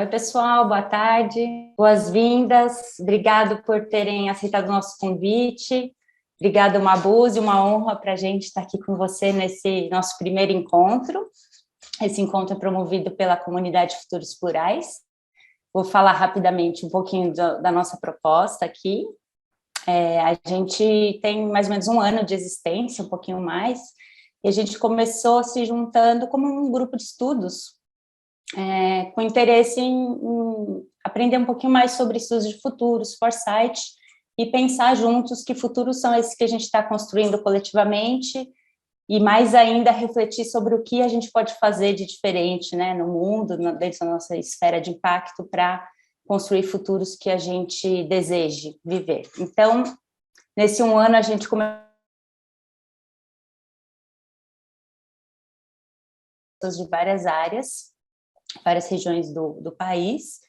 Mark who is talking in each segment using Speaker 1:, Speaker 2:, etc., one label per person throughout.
Speaker 1: Oi, pessoal, boa tarde, boas-vindas, obrigado por terem aceitado o nosso convite, obrigado, Mabuse, uma honra para a gente estar aqui com você nesse nosso primeiro encontro. Esse encontro é promovido pela Comunidade Futuros Plurais. Vou falar rapidamente um pouquinho da nossa proposta aqui. A gente tem mais ou menos um ano de existência, um pouquinho mais, e a gente começou se juntando como um grupo de estudos, com interesse em aprender um pouquinho mais sobre estudos de futuros, foresight, e pensar juntos que futuros são esses que a gente está construindo coletivamente, e mais ainda refletir sobre o que a gente pode fazer de diferente, né, no mundo, dentro da nossa esfera de impacto, para construir futuros que a gente deseje viver. Então, nesse um ano, a gente começou de várias áreas, várias regiões do país,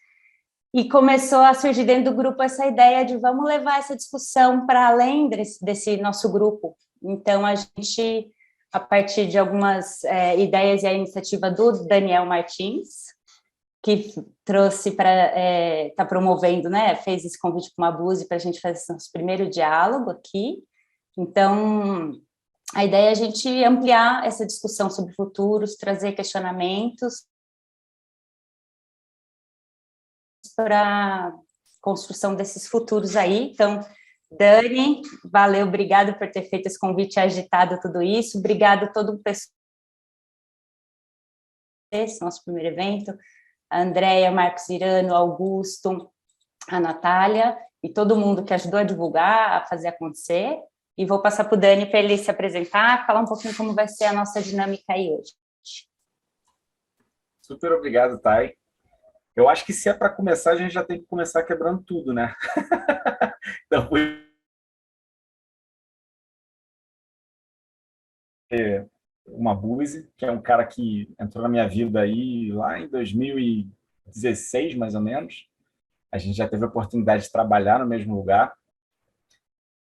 Speaker 1: e começou a surgir dentro do grupo essa ideia de vamos levar essa discussão para além desse nosso grupo. Então, a gente, a partir de algumas ideias e a iniciativa do Daniel Martins, que trouxe para está promovendo, né, fez esse convite para o Mabuse para a gente fazer esse nosso primeiro diálogo aqui. Então, a ideia é a gente ampliar essa discussão sobre futuros, trazer questionamentos para a construção desses futuros aí. Então, Dani, valeu, obrigado por ter feito esse convite e agitado tudo isso. Obrigado a todo o pessoal desse nosso primeiro evento, a Andréia, Marcos Irano, Augusto, a Natália e todo mundo que ajudou a divulgar, a fazer acontecer. E vou passar para o Dani para ele se apresentar, falar um pouquinho como vai ser a nossa dinâmica aí hoje.
Speaker 2: Super obrigado, Thay. Eu acho que se é para começar, a gente já tem que começar quebrando tudo, né? Então, o Mabuse, que é um cara que entrou na minha vida aí lá em 2016, mais ou menos. A gente já teve a oportunidade de trabalhar no mesmo lugar.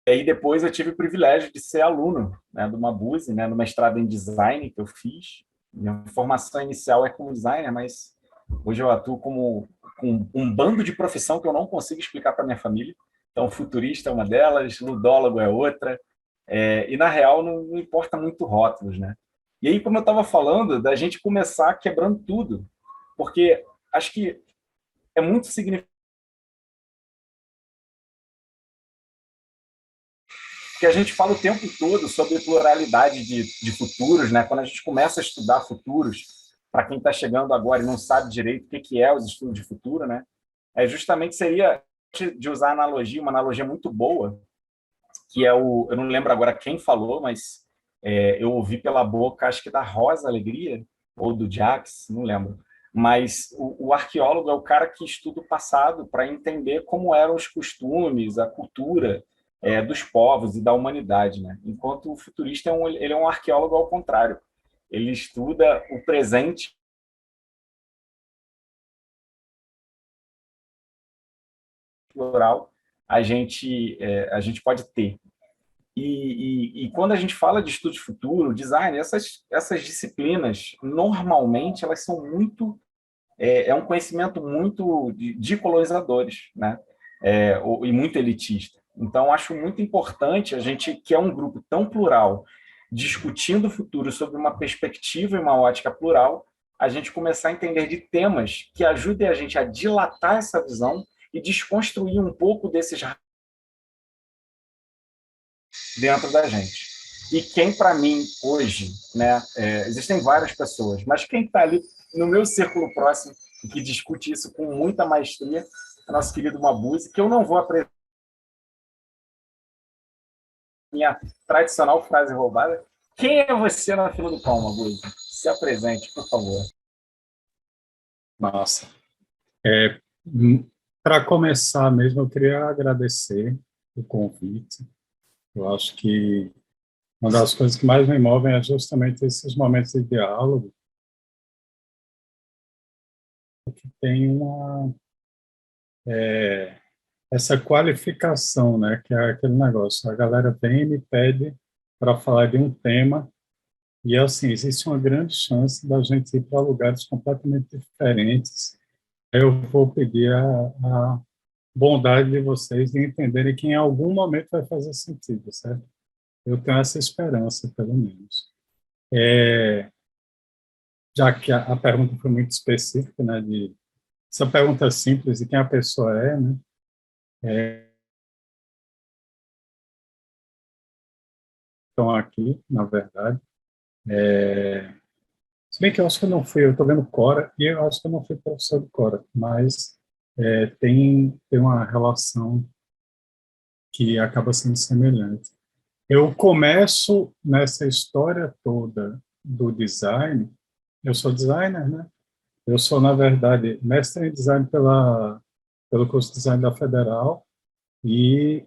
Speaker 2: E aí depois eu tive o privilégio de ser aluno, né, do Mabuse, né, no mestrado em design que eu fiz. Minha formação inicial é como designer, mas hoje eu atuo com um bando de profissão que eu não consigo explicar para minha família. Então, futurista é uma delas, ludólogo é outra. E, na real, não importa muito rótulos, né? E aí, como eu estava falando, da gente começar quebrando tudo. Porque acho que é muito significativo que a gente fala o tempo todo sobre pluralidade de futuros, né? Quando a gente começa a estudar futuros, para quem está chegando agora e não sabe direito o que é os estudos de futuro, né? Justamente seria de usar uma analogia muito boa, que é eu não lembro agora quem falou, mas eu ouvi pela boca, acho que da Rosa Alegria, ou do Jax, não lembro. Mas o arqueólogo é o cara que estuda o passado para entender como eram os costumes, a cultura dos povos e da humanidade, né? Enquanto o futurista ele é um arqueólogo ao contrário. Ele estuda o presente plural a gente pode ter. E quando a gente fala de estudo de futuro, design, essas disciplinas, normalmente, elas são muito... É um conhecimento muito de colonizadores, né? E muito elitista. Então, acho muito importante a gente, que é um grupo tão plural, discutindo o futuro sob uma perspectiva e uma ótica plural, a gente começar a entender de temas que ajudem a gente a dilatar essa visão e desconstruir um pouco desses dentro da gente. E quem, para mim, hoje, né, existem várias pessoas, mas quem está ali no meu círculo próximo e que discute isso com muita maestria é nosso querido Mabuse, que eu não vou apresentar minha tradicional frase roubada. Quem é você na fila do pão, Mabuse? Se apresente, por favor.
Speaker 3: Nossa. Para começar mesmo, eu queria agradecer o convite. Eu acho que uma das coisas que mais me movem é justamente esses momentos de diálogo que tem essa qualificação, né, que é aquele negócio. A galera vem e me pede para falar de um tema e, assim, existe uma grande chance da gente ir para lugares completamente diferentes eu vou pedir a bondade de vocês de entenderem que em algum momento vai fazer sentido, certo? Eu tenho essa esperança, pelo menos. Já que a pergunta foi muito específica, né, essa pergunta simples de quem a pessoa é, né? Estão aqui, na verdade. Se bem que eu acho que eu não fui, eu estou vendo Cora, e eu acho que eu não fui professor de Cora, mas tem uma relação que acaba sendo semelhante. Eu começo nessa história toda do design, eu sou designer, né? Eu sou, na verdade, mestre em design pelo curso de design da Federal e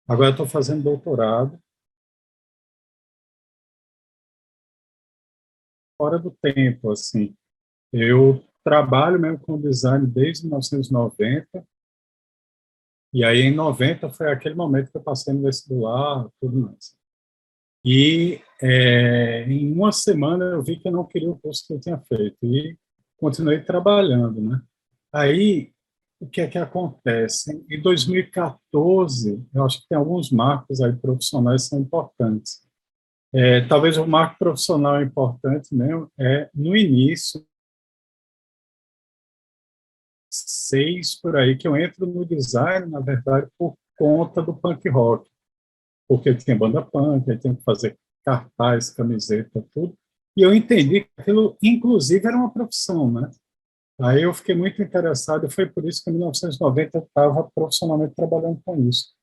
Speaker 3: agora estou fazendo doutorado fora do tempo, assim. Eu trabalho mesmo com design desde 1990 e aí em 90 foi aquele momento que eu passei no vestibular, tudo mais. E em uma semana eu vi que eu não queria o curso que eu tinha feito e continuei trabalhando, né? Aí, o que é que acontece? Em 2014, eu acho que tem alguns marcos aí profissionais que são importantes. Talvez o marco profissional importante mesmo é no início, 6 por aí, que eu entro no design, na verdade, por conta do punk rock, porque tinha banda punk, eu tinha que fazer cartaz, camiseta, tudo, e eu entendi que aquilo, inclusive, era uma profissão, né? Aí eu fiquei muito interessado e foi por isso que em 1990 eu estava profissionalmente trabalhando com isso.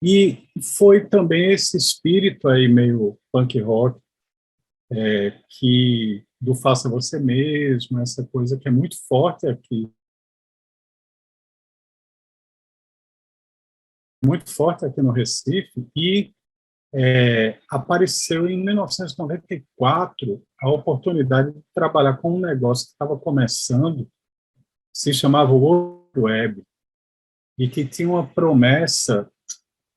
Speaker 3: E foi também esse espírito aí meio punk rock, que do faça você mesmo, essa coisa que é muito forte aqui no Recife, e apareceu em 1994 a oportunidade de trabalhar com um negócio que estava começando, se chamava World Web, e que tinha uma promessa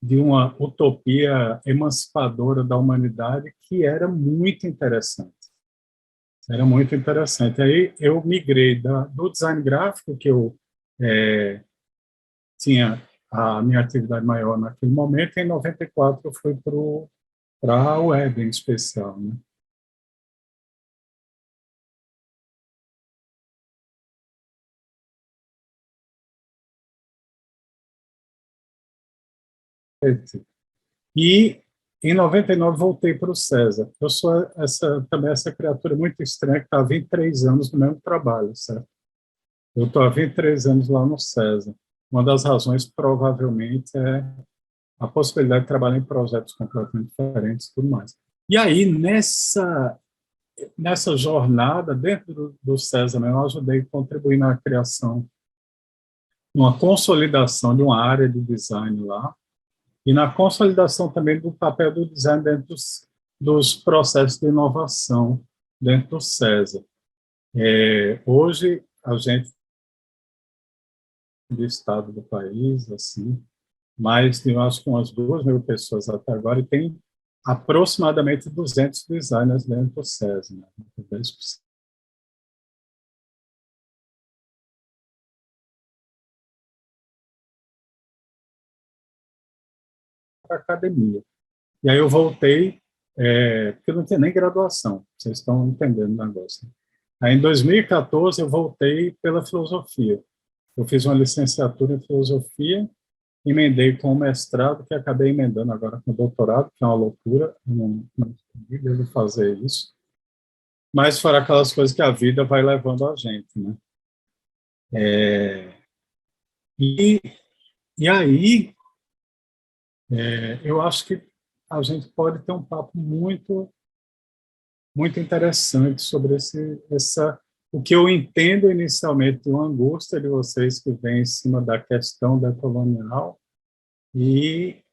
Speaker 3: de uma utopia emancipadora da humanidade que era muito interessante. Era muito interessante. Aí eu migrei do design gráfico, que eu tinha a minha atividade maior naquele momento, e em 94 eu fui para a web em especial, né? E em 99 voltei para o César. Eu sou também essa criatura muito estranha que está há 23 anos no mesmo trabalho, certo? Eu estou há 23 anos lá no César. Uma das razões, provavelmente, é a possibilidade de trabalhar em projetos completamente diferentes e tudo mais. E aí, nessa jornada, dentro do César, eu ajudei a contribuir na criação, numa consolidação de uma área de design lá, e na consolidação também do papel do design dentro dos processos de inovação dentro do César. Hoje, a gente, do estado do país, assim, mais de, eu acho que umas 2.000 pessoas até agora, e tem aproximadamente 200 designers dentro do César, né? 10% para a academia. E aí eu voltei, porque eu não tinha nem graduação, vocês estão entendendo o negócio. Aí em 2014 eu voltei pela filosofia. Eu fiz uma licenciatura em filosofia, emendei com o mestrado, que acabei emendando agora com o doutorado, que é uma loucura, eu não devo fazer isso. Mas foram aquelas coisas que a vida vai levando a gente, né? E, e aí, eu acho que a gente pode ter um papo muito, muito interessante sobre o que eu entendo inicialmente de uma angústia de vocês que vem em cima da questão da colonial e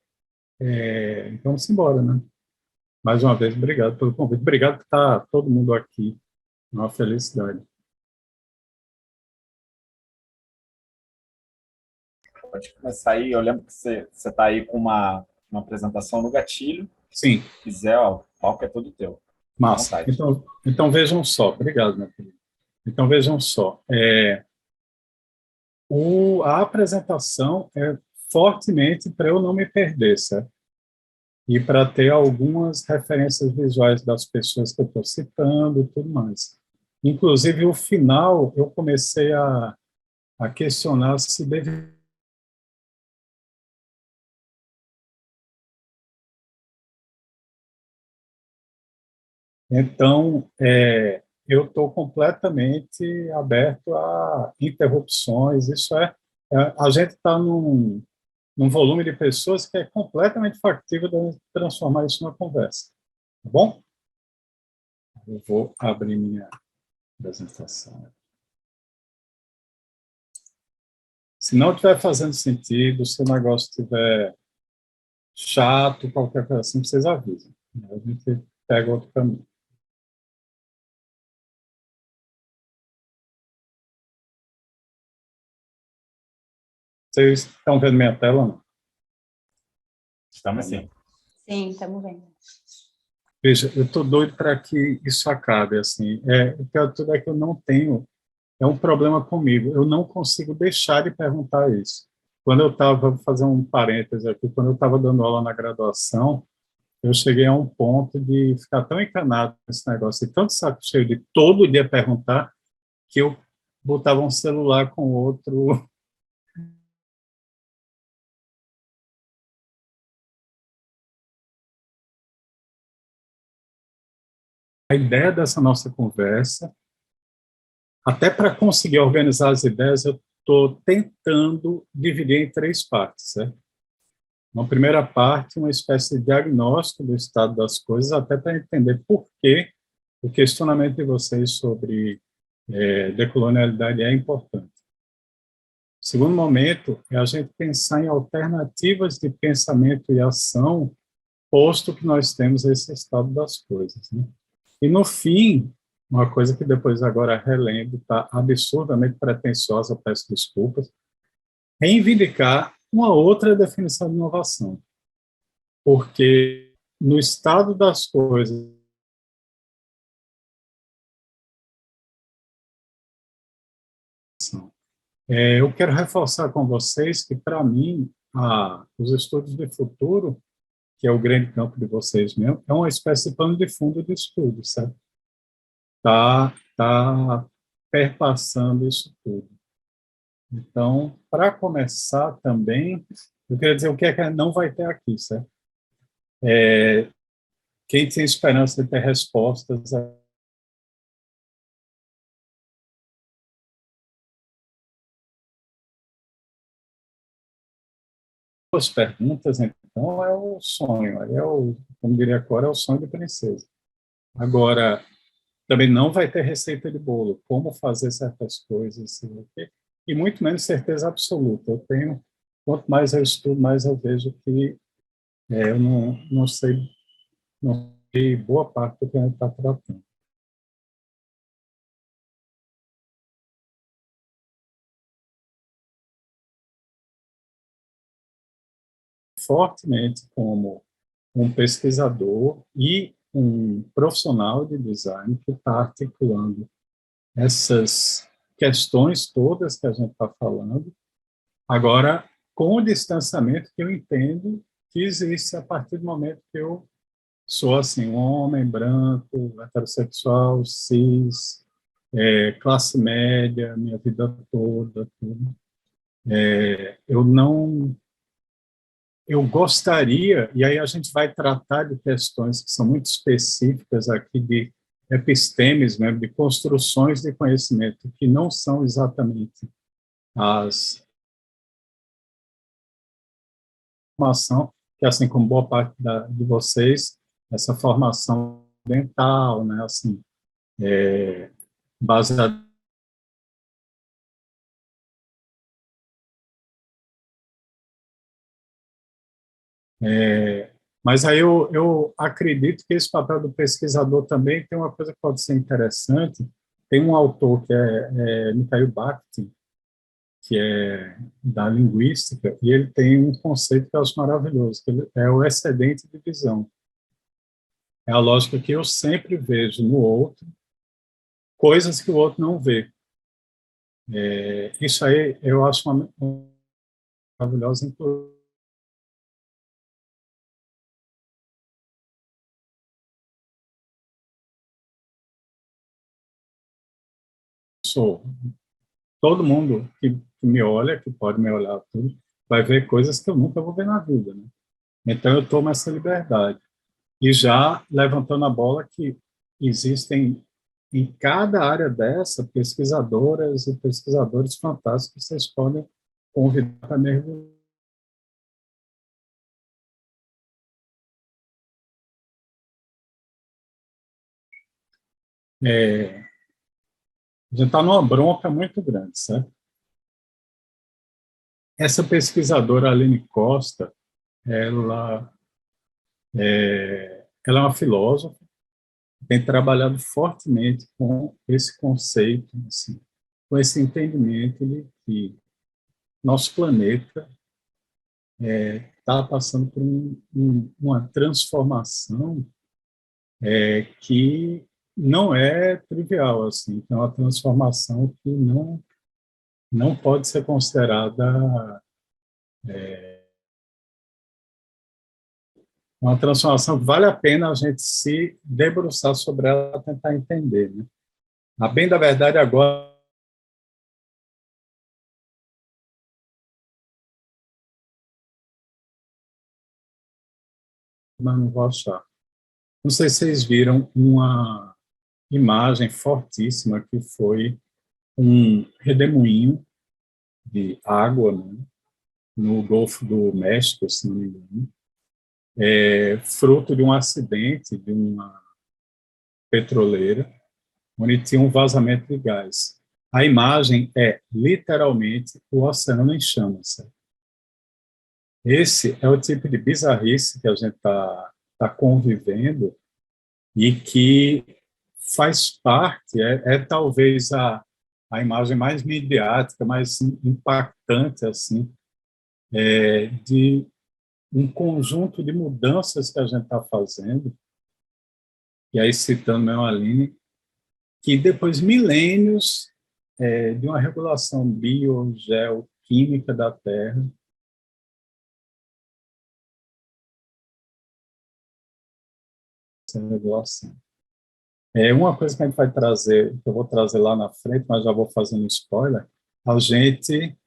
Speaker 3: vamos embora, né? Mais uma vez, obrigado pelo convite. Obrigado por estar todo mundo aqui. Uma felicidade.
Speaker 2: Pode começar aí. Eu lembro que você está aí com uma apresentação no gatilho.
Speaker 3: Sim.
Speaker 2: Se quiser, ó, o palco é todo teu.
Speaker 3: Massa. Então vejam só. Obrigado, meu querido. Então, vejam só. A apresentação é fortemente para eu não me perder, certo? E para ter algumas referências visuais das pessoas que eu estou citando e tudo mais. Inclusive, o final, eu comecei a questionar se deve. Então, eu estou completamente aberto a interrupções. Isso a gente está num volume de pessoas que é completamente factível de transformar isso numa conversa. Tá bom? Eu vou abrir minha apresentação. Se não estiver fazendo sentido, se o negócio estiver chato, qualquer coisa assim, vocês avisam. A gente pega outro caminho. Vocês estão vendo minha tela, não?
Speaker 2: Estamos sim.
Speaker 1: Sim, estamos vendo.
Speaker 3: Veja, eu estou doido para que isso acabe, assim. O pior de tudo é que eu não tenho, é um problema comigo, eu não consigo deixar de perguntar isso. Quando eu estava, vou fazer um parêntese aqui, quando eu estava dando aula na graduação, eu cheguei a um ponto de ficar tão encanado nesse negócio, e tanto saco cheio de todo dia perguntar, que eu botava um celular com outro. A ideia dessa nossa conversa, até para conseguir organizar as ideias, eu estou tentando dividir em três partes, certo? Uma primeira parte, uma espécie de diagnóstico do estado das coisas, até para entender por que o questionamento de vocês sobre decolonialidade é importante. O segundo momento é a gente pensar em alternativas de pensamento e ação, posto que nós temos esse estado das coisas, né? E, no fim, uma coisa que depois agora relendo, está absurdamente pretensiosa, peço desculpas, reivindicar uma outra definição de inovação. Porque no estado das coisas, eu quero reforçar com vocês que, para mim, os estudos de futuro, que é o grande campo de vocês mesmo, é uma espécie de pano de fundo de estudo, certo? Tá perpassando isso tudo. Então, para começar também, eu queria dizer o que é que não vai ter aqui, certo? Quem tem esperança de ter respostas duas perguntas, então, é o sonho, como diria agora, é o sonho de princesa. Agora, também não vai ter receita de bolo, como fazer certas coisas, e muito menos certeza absoluta. Quanto mais eu estudo, mais eu vejo que eu não sei boa parte do que a gente está tratando. Fortemente como um pesquisador e um profissional de design que está articulando essas questões todas que a gente está falando, agora com o distanciamento que eu entendo que existe a partir do momento que eu sou assim, um homem branco, heterossexual, cis, classe média, minha vida toda, tudo. Eu gostaria, e aí a gente vai tratar de questões que são muito específicas aqui, de epistemes mesmo, de construções de conhecimento, que não são exatamente as formação, que assim como boa parte de vocês, essa formação mental, né, assim, baseada. Mas aí eu acredito que esse papel do pesquisador também tem uma coisa que pode ser interessante. Tem um autor que é Mikhail Bakhtin, que é da linguística, e ele tem um conceito que eu acho maravilhoso, que é o excedente de visão. É a lógica que eu sempre vejo no outro coisas que o outro não vê. Isso aí eu acho uma maravilhosa inclusão. Todo mundo que me olha, que pode me olhar tudo, vai ver coisas que eu nunca vou ver na vida, né? Então eu tomo essa liberdade. E já levantando a bola que existem em cada área dessa pesquisadoras e pesquisadores fantásticos que vocês podem convidar para mergulhar. A gente está numa bronca muito grande, certo? Essa pesquisadora, Aline Costa, ela, ela é uma filósofa, tem trabalhado fortemente com esse conceito, assim, com esse entendimento de que nosso planeta está passando por uma transformação que não é trivial, assim, é uma transformação que não pode ser considerada uma transformação que vale a pena a gente se debruçar sobre ela, tentar entender, né? A bem da verdade, agora, mas não vou achar. Não sei se vocês viram uma imagem fortíssima que foi um redemoinho de água, né, no Golfo do México, se não me engano, fruto de um acidente de uma petroleira, onde tinha um vazamento de gás. A imagem é literalmente o oceano em chamas. Esse é o tipo de bizarrice que a gente tá convivendo e que faz parte, talvez a imagem mais midiática, mais impactante, assim, de um conjunto de mudanças que a gente está fazendo, e aí citando mesmo a Aline, que depois milênios de uma regulação biogeoquímica da Terra, essa regulação. Uma coisa que a gente vai trazer, que eu vou trazer lá na frente, mas já vou fazendo spoiler, a gente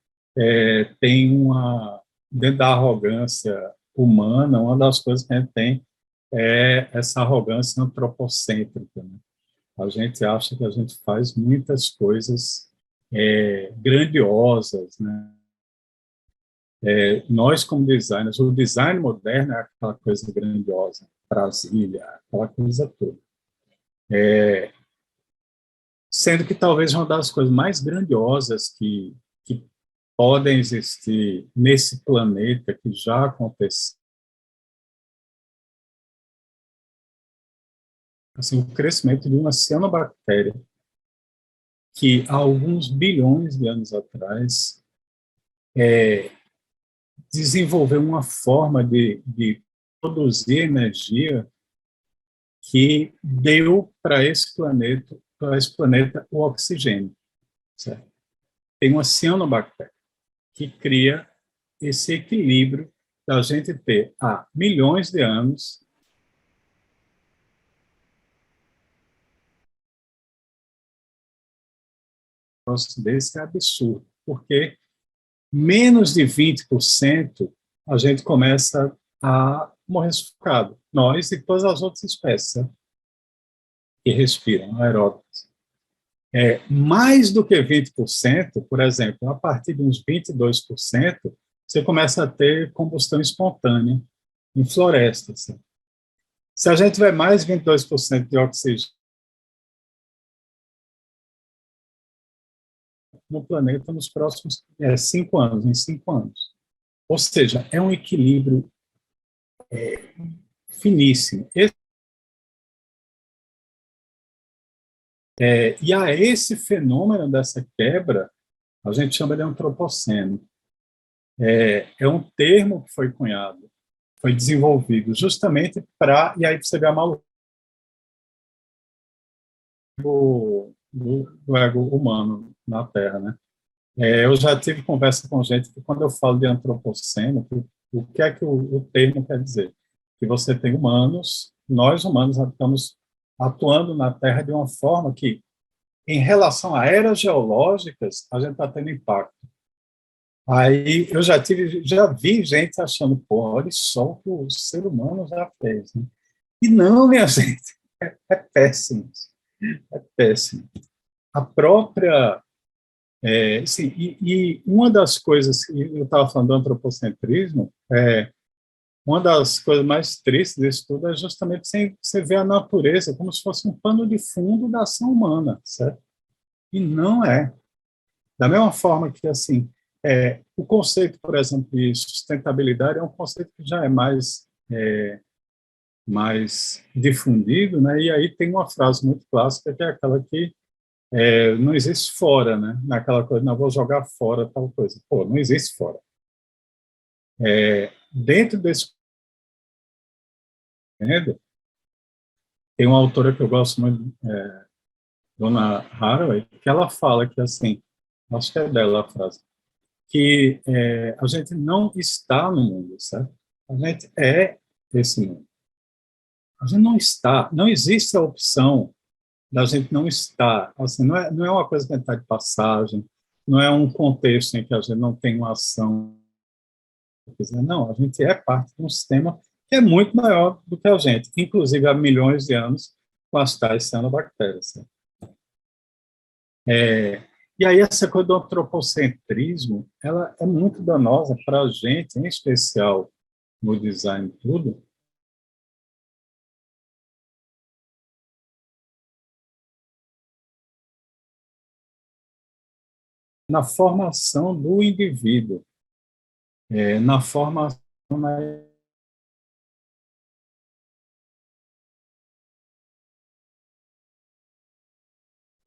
Speaker 3: tem dentro da arrogância humana, uma das coisas que a gente tem é essa arrogância antropocêntrica, né? A gente acha que a gente faz muitas coisas grandiosas, né? Nós, como designers, o design moderno é aquela coisa grandiosa, Brasília, aquela coisa toda. Sendo que talvez uma das coisas mais grandiosas que podem existir nesse planeta, que já aconteceu, assim, o crescimento de uma cianobactéria que há alguns bilhões de anos atrás desenvolveu uma forma de produzir energia que deu para esse planeta o oxigênio, certo? Tem uma cianobactéria que cria esse equilíbrio da gente ter há milhões de anos desse é absurdo, porque menos de 20% a gente começa a morrer sufocado. Nós e todas as outras espécies, né, que respiram, aeróbicas. Mais do que 20%, por exemplo, a partir de uns 22%, você começa a ter combustão espontânea em florestas. Se a gente tiver mais de 22% de oxigênio no planeta nos próximos 5 anos, em 5 anos. Ou seja, é um equilíbrio finíssimo. E a esse fenômeno dessa quebra, a gente chama de antropoceno. É um termo que foi cunhado, foi desenvolvido justamente para, e aí você vê a maluquice do ego humano na Terra, né? Eu já tive conversa com gente que, quando eu falo de antropoceno, o que é que o termo quer dizer? Que você tem humanos, nós humanos estamos atuando na Terra de uma forma que, em relação a eras geológicas, a gente está tendo impacto. Aí eu já vi gente achando, pô, olha só o que o ser humano já fez, né? E não, minha gente, é péssimo, é péssimo. A própria, sim, e uma das coisas que eu estava falando do antropocentrismo, uma das coisas mais tristes disso tudo é justamente você ver a natureza como se fosse um pano de fundo da ação humana, certo? E não é. Da mesma forma que, assim, o conceito, por exemplo, de sustentabilidade é um conceito que já é mais difundido, né? E aí tem uma frase muito clássica, que é aquela que não existe fora, né? Naquela coisa, não, vou jogar fora tal coisa. Pô, não existe fora. Dentro desse conhecimento, tem uma autora que eu gosto muito, Dona Haraway, que ela fala que, assim, acho que é dela a frase, que a gente não está no mundo, certo? A gente é esse mundo. A gente não está, não existe a opção da gente não estar. Assim, não é uma coisa que a gente está de passagem, não é um contexto em que a gente não tem uma ação. Não, a gente é parte de um sistema que é muito maior do que a gente, inclusive há milhões de anos, com as tais cianobactérias. E aí essa coisa do antropocentrismo, ela é muito danosa para a gente, em especial no design e tudo, na formação do indivíduo, na formação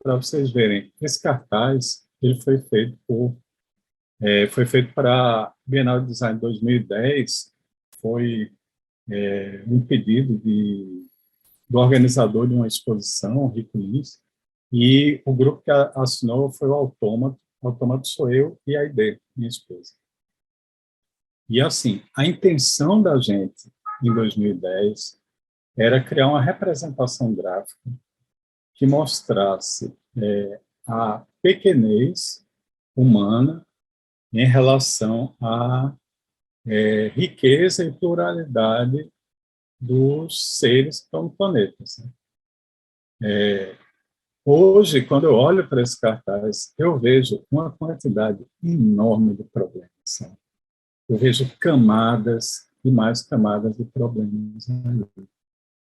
Speaker 3: para vocês verem. Esse cartaz ele foi feito para a Bienal de Design 2010, foi um pedido do organizador de uma exposição, Rico Lins, e o grupo que assinou foi o Autômato. O Autômato sou eu e a Aide, minha esposa. E assim, a intenção da gente em 2010 era criar uma representação gráfica que mostrasse a pequenez humana em relação à riqueza e pluralidade dos seres que estão no planeta. Assim. Hoje, quando eu olho para esse cartaz, eu vejo uma quantidade enorme de problemas. Assim. Eu vejo camadas e mais camadas de problemas.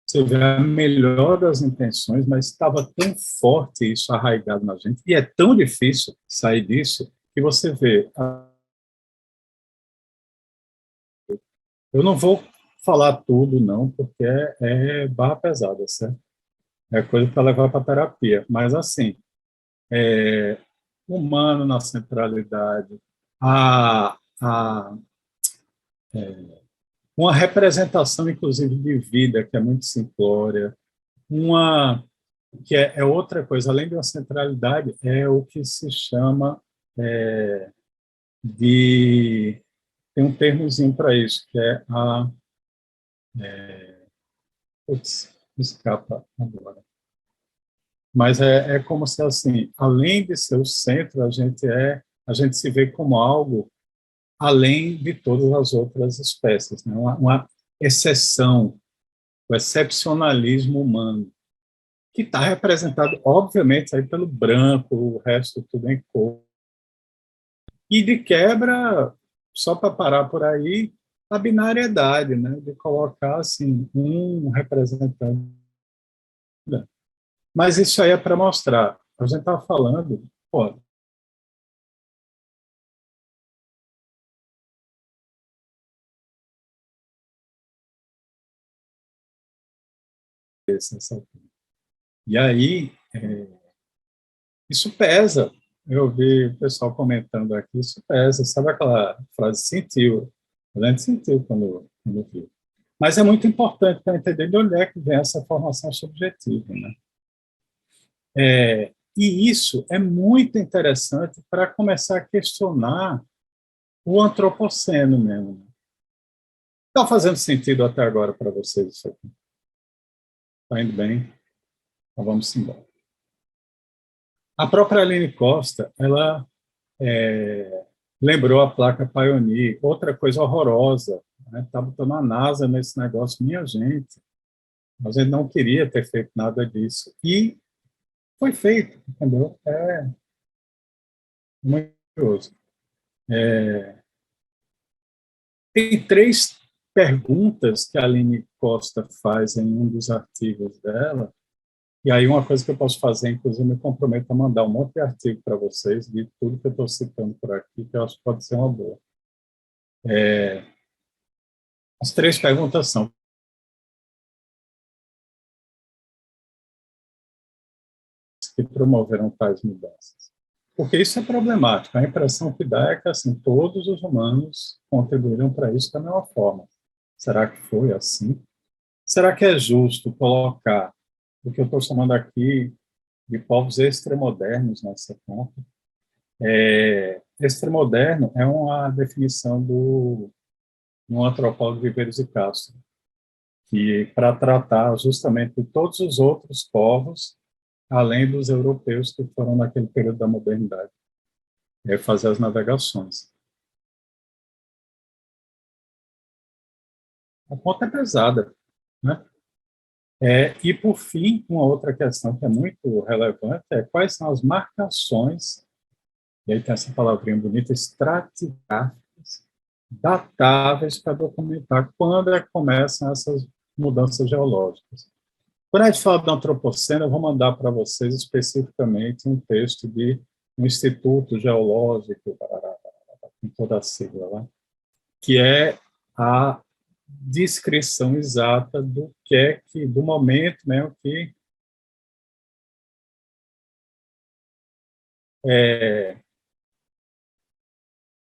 Speaker 3: Você vê a melhor das intenções, mas estava tão forte isso arraigado na gente, e é tão difícil sair disso, que você vê. Eu não vou falar tudo, não, porque é barra pesada, certo? É coisa para levar para terapia. Mas, assim, humano na centralidade, a uma representação, inclusive, de vida, que é muito simplória, uma que é outra coisa, além de uma centralidade, é o que se chama de... Tem um termozinho para isso, que é a... Putz, me escapa agora. Mas é como se, assim, além de ser o centro, a gente se vê como algo além de todas as outras espécies, né? Uma exceção, o excepcionalismo humano, que está representado, obviamente, aí pelo branco, o resto tudo em cor. E de quebra, só para parar por aí, a binariedade, né? De colocar assim um representante. Mas isso aí é para mostrar. A gente está falando, pô, e aí isso pesa. Eu vi o pessoal comentando aqui, isso pesa. Sabe aquela frase, sentiu? A gente sentiu quando viu. Mas é muito importante para entender de onde é que vem essa formação subjetiva, né? E isso é muito interessante para começar a questionar o antropoceno mesmo. Está fazendo sentido até agora para vocês isso aqui? Está indo bem? Então vamos embora. A própria Aline Costa, ela lembrou a placa Pioneer, outra coisa horrorosa, né? Tá botando a NASA nesse negócio, minha gente. A gente não queria ter feito nada disso. E foi feito, entendeu? É muito curioso. Tem 3 perguntas que a Aline Costa faz em um dos artigos dela, e aí uma coisa que eu posso fazer, inclusive me comprometo a mandar um monte de artigo para vocês, de tudo que eu estou citando por aqui, que eu acho que pode ser uma boa. As 3 perguntas são: que promoveram tais mudanças? Porque isso é problemático. A impressão que dá é que assim, todos os humanos contribuíram para isso da mesma forma. Será que foi assim? Será que é justo colocar o que eu estou chamando aqui de povos extremodernos nessa conta? Extremoderno é uma definição do um antropólogo Viveiros e Castro, que para tratar justamente de todos os outros povos, além dos europeus que foram naquele período da modernidade, fazer as navegações. A conta é pesada, né? E, por fim, uma outra questão que é muito relevante é quais são as marcações, e aí tem essa palavrinha bonita, estratigráficas, datáveis para documentar quando começam essas mudanças geológicas. Quando a gente fala do antropoceno, eu vou mandar para vocês especificamente um texto de um instituto geológico, com toda a sigla lá, que é a descrição exata do que é que, do momento, né, o que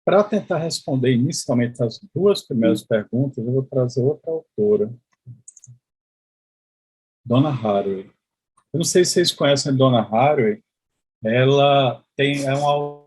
Speaker 3: para tentar responder inicialmente as 2 primeiras perguntas, eu vou trazer outra autora, Donna Haraway. Eu não sei se vocês conhecem a Donna Haraway, ela é uma.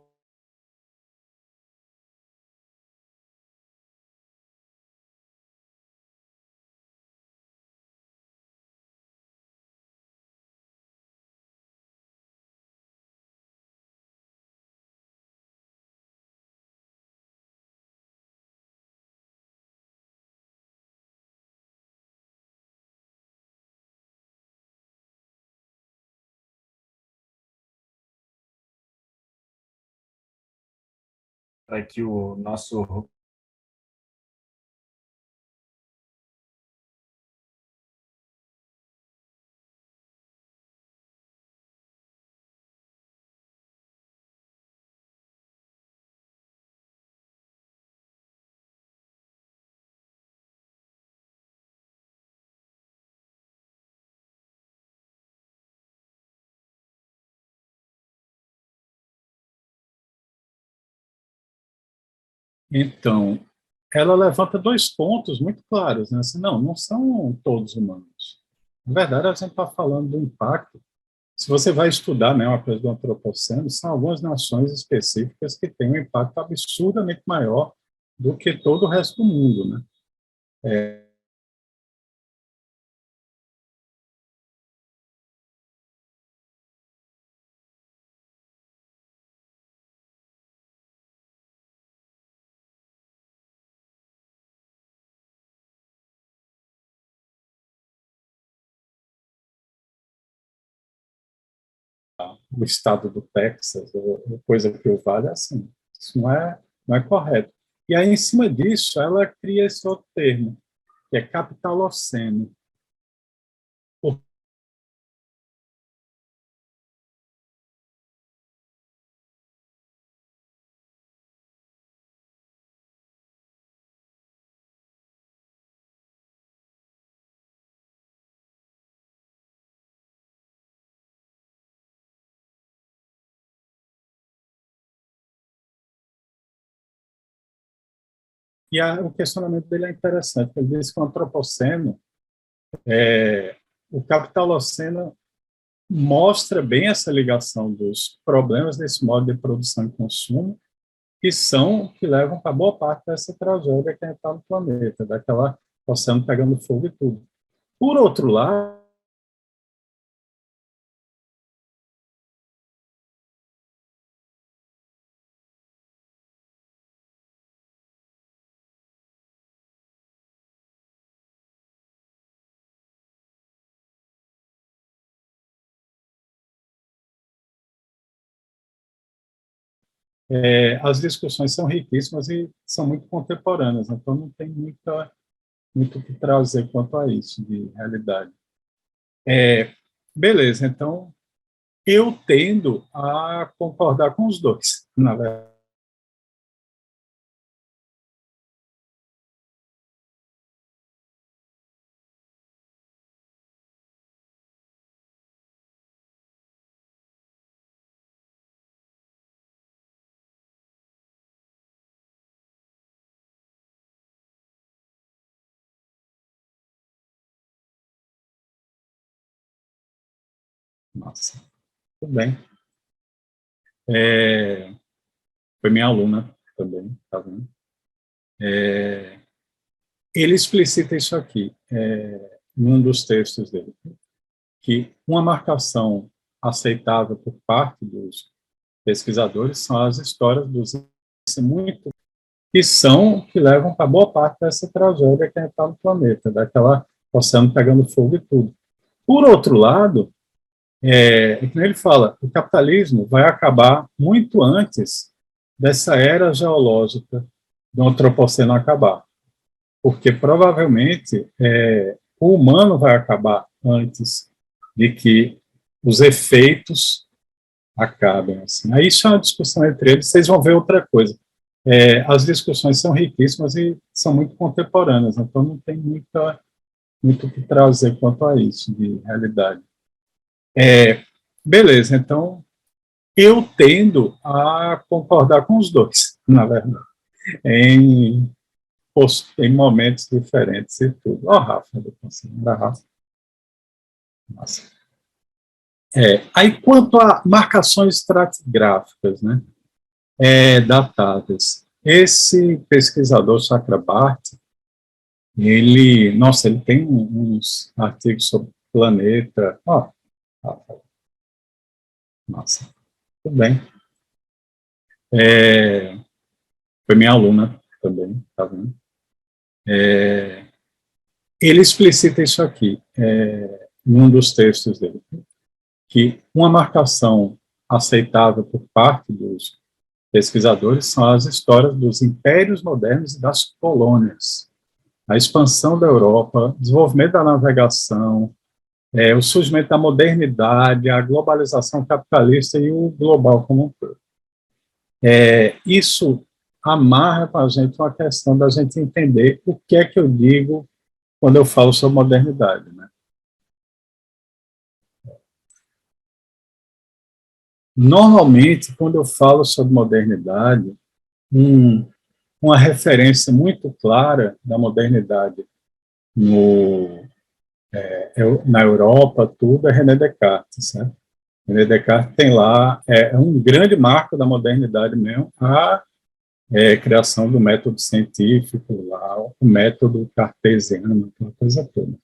Speaker 2: Para que o nosso
Speaker 3: Então, ela levanta 2 pontos muito claros, né? Assim, não são todos humanos. Na verdade, a gente está falando do impacto. Se você vai estudar, né, uma coisa do antropoceno, são algumas nações específicas que têm um impacto absurdamente maior do que todo o resto do mundo, né? O estado do Texas, ou coisa que o vale, é assim, isso não é correto. E aí, em cima disso, ela cria esse outro termo, que é capitaloceno. E o questionamento dele é interessante. Ele diz que o antropoceno, o capitaloceno mostra bem essa ligação dos problemas desse modo de produção e consumo, que levam para boa parte dessa tragédia que a gente está no planeta, daquela oceano pegando fogo e tudo. Por outro lado, as discussões são riquíssimas e são muito contemporâneas, então não tem muito o que trazer quanto a isso de realidade. Beleza, então eu tendo a concordar com os dois, na verdade. Nossa, tudo bem. Foi minha aluna também, tá vendo? Ele explicita isso aqui, em um dos textos dele, que uma marcação aceitável por parte dos pesquisadores são as histórias dos muito que levam para boa parte dessa tragédia que a gente está no planeta, daquela oceano pegando fogo e tudo. Por outro lado, como ele fala, o capitalismo vai acabar muito antes dessa era geológica do antropoceno acabar, porque provavelmente o humano vai acabar antes de que os efeitos acabem. Assim. Aí isso é uma discussão entre eles, vocês vão ver outra coisa. As discussões são riquíssimas e são muito contemporâneas, então não tem muito o que trazer quanto a isso de realidade. Beleza, então eu tendo a concordar com os dois, na verdade, em momentos diferentes e tudo. Rafa, Rafa. Nossa. Aí, quanto a marcações estratigráficas, né, datadas, esse pesquisador Chakrabarty, ele tem uns artigos sobre o planeta. Nossa, tudo bem. Foi minha aluna também, tá vendo? Ele explicita isso aqui, em um dos textos dele, que uma marcação aceitável por parte dos pesquisadores são as histórias dos impérios modernos e das colônias, a expansão da Europa, desenvolvimento da navegação, o surgimento da modernidade, a globalização capitalista e o global como um todo. Isso amarra para a gente uma questão da gente entender o que é que eu digo quando eu falo sobre modernidade, né? Normalmente, quando eu falo sobre modernidade, uma referência muito clara da modernidade na Europa, tudo, é René Descartes, certo? René Descartes tem lá, um grande marco da modernidade mesmo, a criação do método científico, lá, o método cartesiano, aquela coisa toda.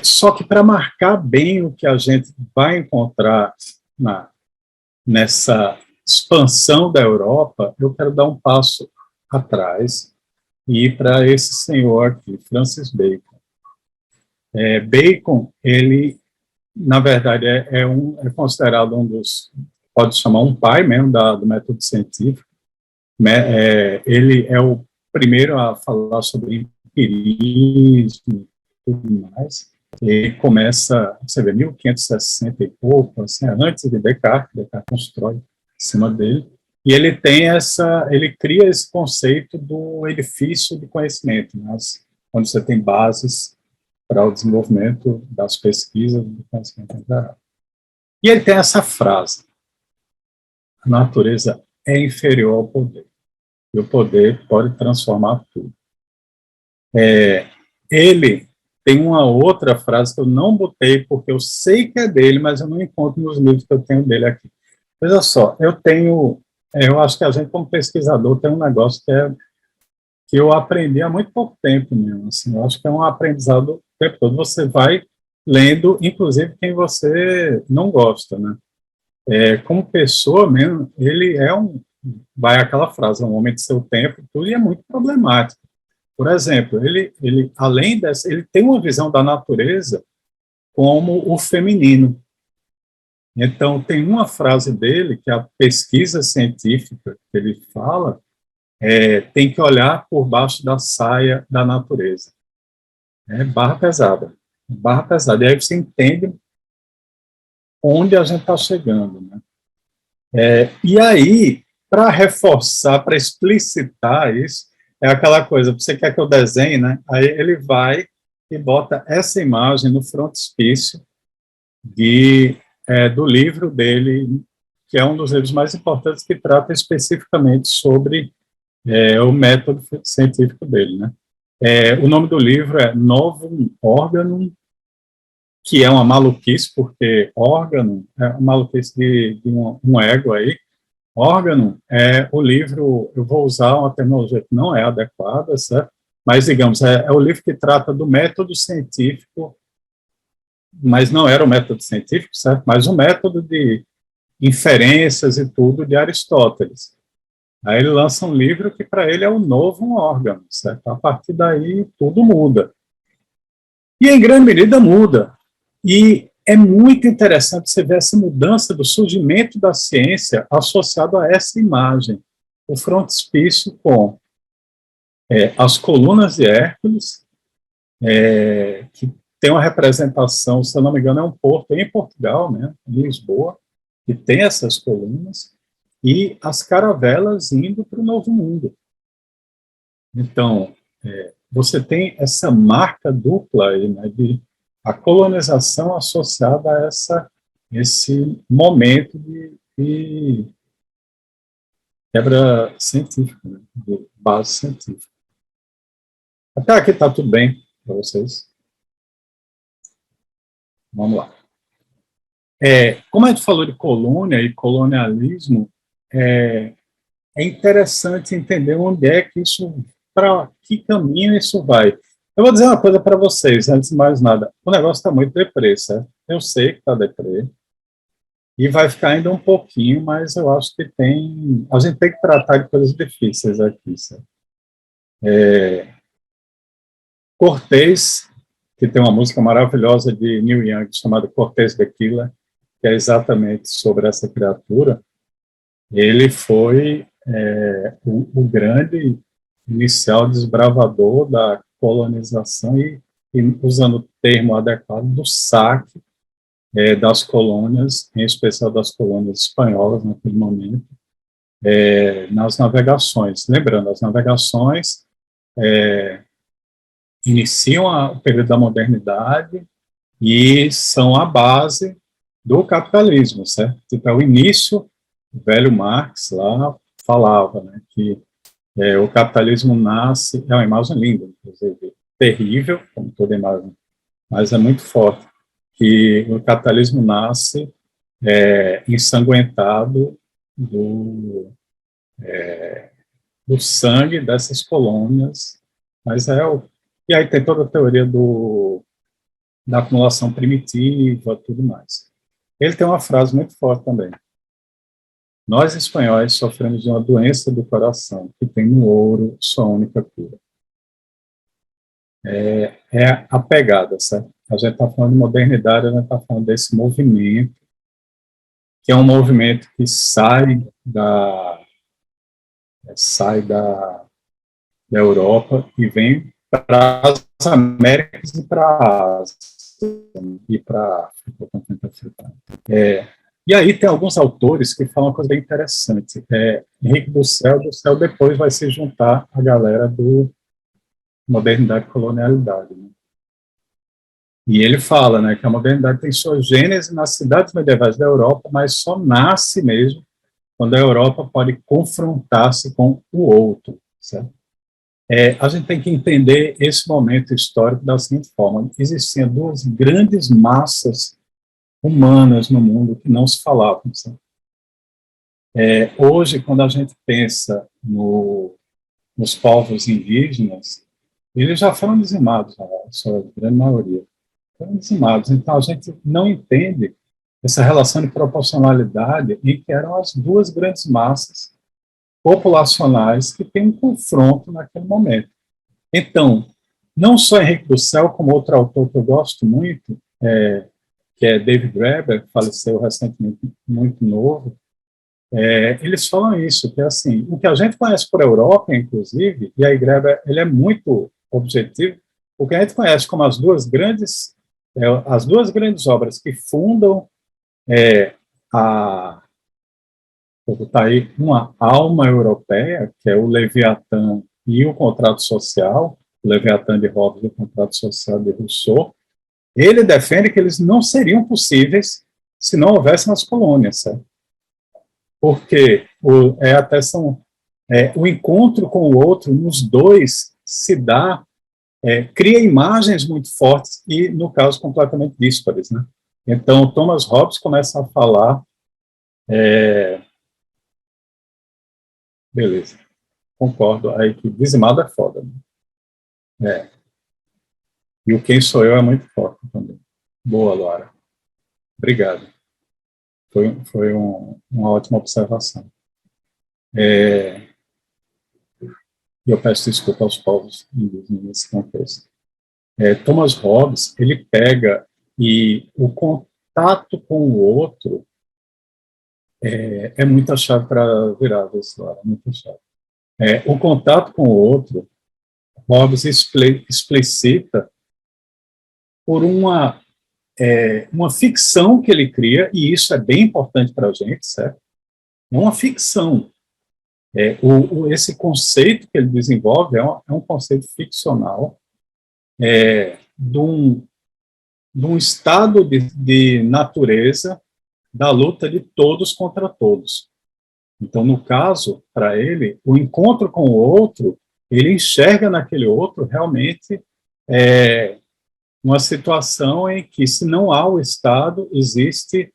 Speaker 3: Só que para marcar bem o que a gente vai encontrar nessa expansão da Europa, eu quero dar um passo atrás e ir para esse senhor aqui, Francis Bacon. Bacon, ele, na verdade, é considerado um dos, pode chamar um pai mesmo do método científico. Ele é o primeiro a falar sobre empirismo e tudo mais. Ele começa, você vê, 1560 e pouco, assim, antes de Descartes constrói em cima dele, e ele cria esse conceito do edifício de conhecimento, né, onde você tem bases para o desenvolvimento das pesquisas do conhecimento geral. E ele tem essa frase: a natureza é inferior ao poder, e o poder pode transformar tudo. Ele tem uma outra frase que eu não botei, porque eu sei que é dele, mas eu não encontro nos livros que eu tenho dele aqui. Veja só, eu acho que a gente, como pesquisador, tem um negócio que eu aprendi há muito pouco tempo mesmo, assim, eu acho que é um aprendizado o tempo todo, você vai lendo, inclusive, quem você não gosta, né? Como pessoa mesmo, ele vai aquela frase, um homem de seu tempo, tudo, e é muito problemático. Por exemplo, ele além dessa, ele tem uma visão da natureza como o feminino. Então, tem uma frase dele, que a pesquisa científica que ele fala, tem que olhar por baixo da saia da natureza. Barra pesada. Barra pesada. E aí você entende onde a gente está chegando, né? E aí, para reforçar, para explicitar isso, é aquela coisa, você quer que eu desenhe, né? Aí ele vai e bota essa imagem no frontispício do livro dele, que é um dos livros mais importantes, que trata especificamente sobre o método científico dele, né? O nome do livro é Novum Organum, que é uma maluquice, porque órgano é uma maluquice de um ego aí. Órgano é o livro, eu vou usar uma terminologia que não é adequada, certo? Mas, digamos, é o livro que trata do método científico, mas não era o método científico, certo? Mas o método de inferências e tudo de Aristóteles. Aí ele lança um livro que para ele é o novo órgão, certo? A partir daí tudo muda. E em grande medida muda. E é muito interessante você ver essa mudança do surgimento da ciência associado a essa imagem. O frontispício com as colunas de Hércules, que tem uma representação, se eu não me engano, é um porto em Portugal, né, em Lisboa, que tem essas colunas, e as caravelas indo para o Novo Mundo. Então, você tem essa marca dupla aí, né, de a colonização associada a esse momento de quebra científica, né, de base científica. Até aqui está tudo bem para vocês? Vamos lá. Como a gente falou de colônia e colonialismo, é interessante entender onde é que isso, para que caminho isso vai. Eu vou dizer uma coisa para vocês, antes de mais nada. O negócio está muito deprê, certo? Eu sei que está deprê. E vai ficar ainda um pouquinho, mas eu acho que a gente tem que tratar de coisas difíceis aqui, certo? Cortez, que tem uma música maravilhosa de Neil Young, chamada Cortez the Killer, que é exatamente sobre essa criatura. Ele foi o grande inicial desbravador da colonização e usando o termo adequado, do saque das colônias, em especial das colônias espanholas naquele momento, nas navegações. Lembrando, as navegações iniciam o período da modernidade e são a base do capitalismo, certo? Tipo, é o início, o velho Marx lá falava, né, que o capitalismo nasce, é uma imagem linda, inclusive, terrível, como toda imagem, mas é muito forte, que o capitalismo nasce ensanguentado do sangue dessas colônias, mas e aí tem toda a teoria da acumulação primitiva, tudo mais. Ele tem uma frase muito forte também. Nós, espanhóis, sofremos de uma doença do coração, que tem no ouro sua única cura. É a pegada, certo? A gente está falando de modernidade, a gente está falando desse movimento, que é um movimento que sai da Europa e vem para as Américas e para a Ásia, e para a África, o continente africano. E aí tem alguns autores que falam uma coisa bem interessante. Henrique do Céu depois vai se juntar à galera do modernidade e colonialidade, né? E ele fala, né, que a modernidade tem sua gênese nas cidades medievais da Europa, mas só nasce mesmo quando a Europa pode confrontar-se com o outro, certo? A gente tem que entender esse momento histórico da seguinte forma: existiam duas grandes massas humanas no mundo que não se falavam. Sabe? Hoje, quando a gente pensa nos povos indígenas, eles já foram dizimados, a sua grande maioria. Foram dizimados. Então, a gente não entende essa relação de proporcionalidade em que eram as duas grandes massas populacionais que têm um confronto naquele momento. Então, não só Henrique do Céu, como outro autor que eu gosto muito, que é David Graeber, que faleceu recentemente, muito novo, eles falam isso, que é assim, o que a gente conhece por Europa, inclusive, e aí Graeber, ele é muito objetivo, o que a gente conhece como as duas grandes obras que fundam tá aí uma alma europeia, que é o Leviatã e o Contrato Social, o Leviatã de Hobbes e o Contrato Social de Rousseau. Ele defende que eles não seriam possíveis se não houvessem as colônias, certo? Porque o encontro com o outro nos dois se dá, cria imagens muito fortes e, no caso, completamente díspares, né? Então, Thomas Hobbes começa a falar, beleza, concordo, aí que dizimado é foda, né? E o quem sou eu é muito forte também. Boa, Laura. Obrigado. Foi uma ótima observação. E eu peço desculpa aos povos indígenas nesse contexto. Thomas Hobbes, ele pega e o contato com o outro é muita chave para virar desse lado, muita chave. O contato com o outro, Hobbes explicita por uma ficção que ele cria, e isso é bem importante para a gente, certo? É uma ficção. Esse conceito que ele desenvolve é um conceito ficcional de um estado de natureza da luta de todos contra todos. Então, no caso, para ele, o encontro com o outro, ele enxerga naquele outro realmente uma situação em que, se não há o Estado, existe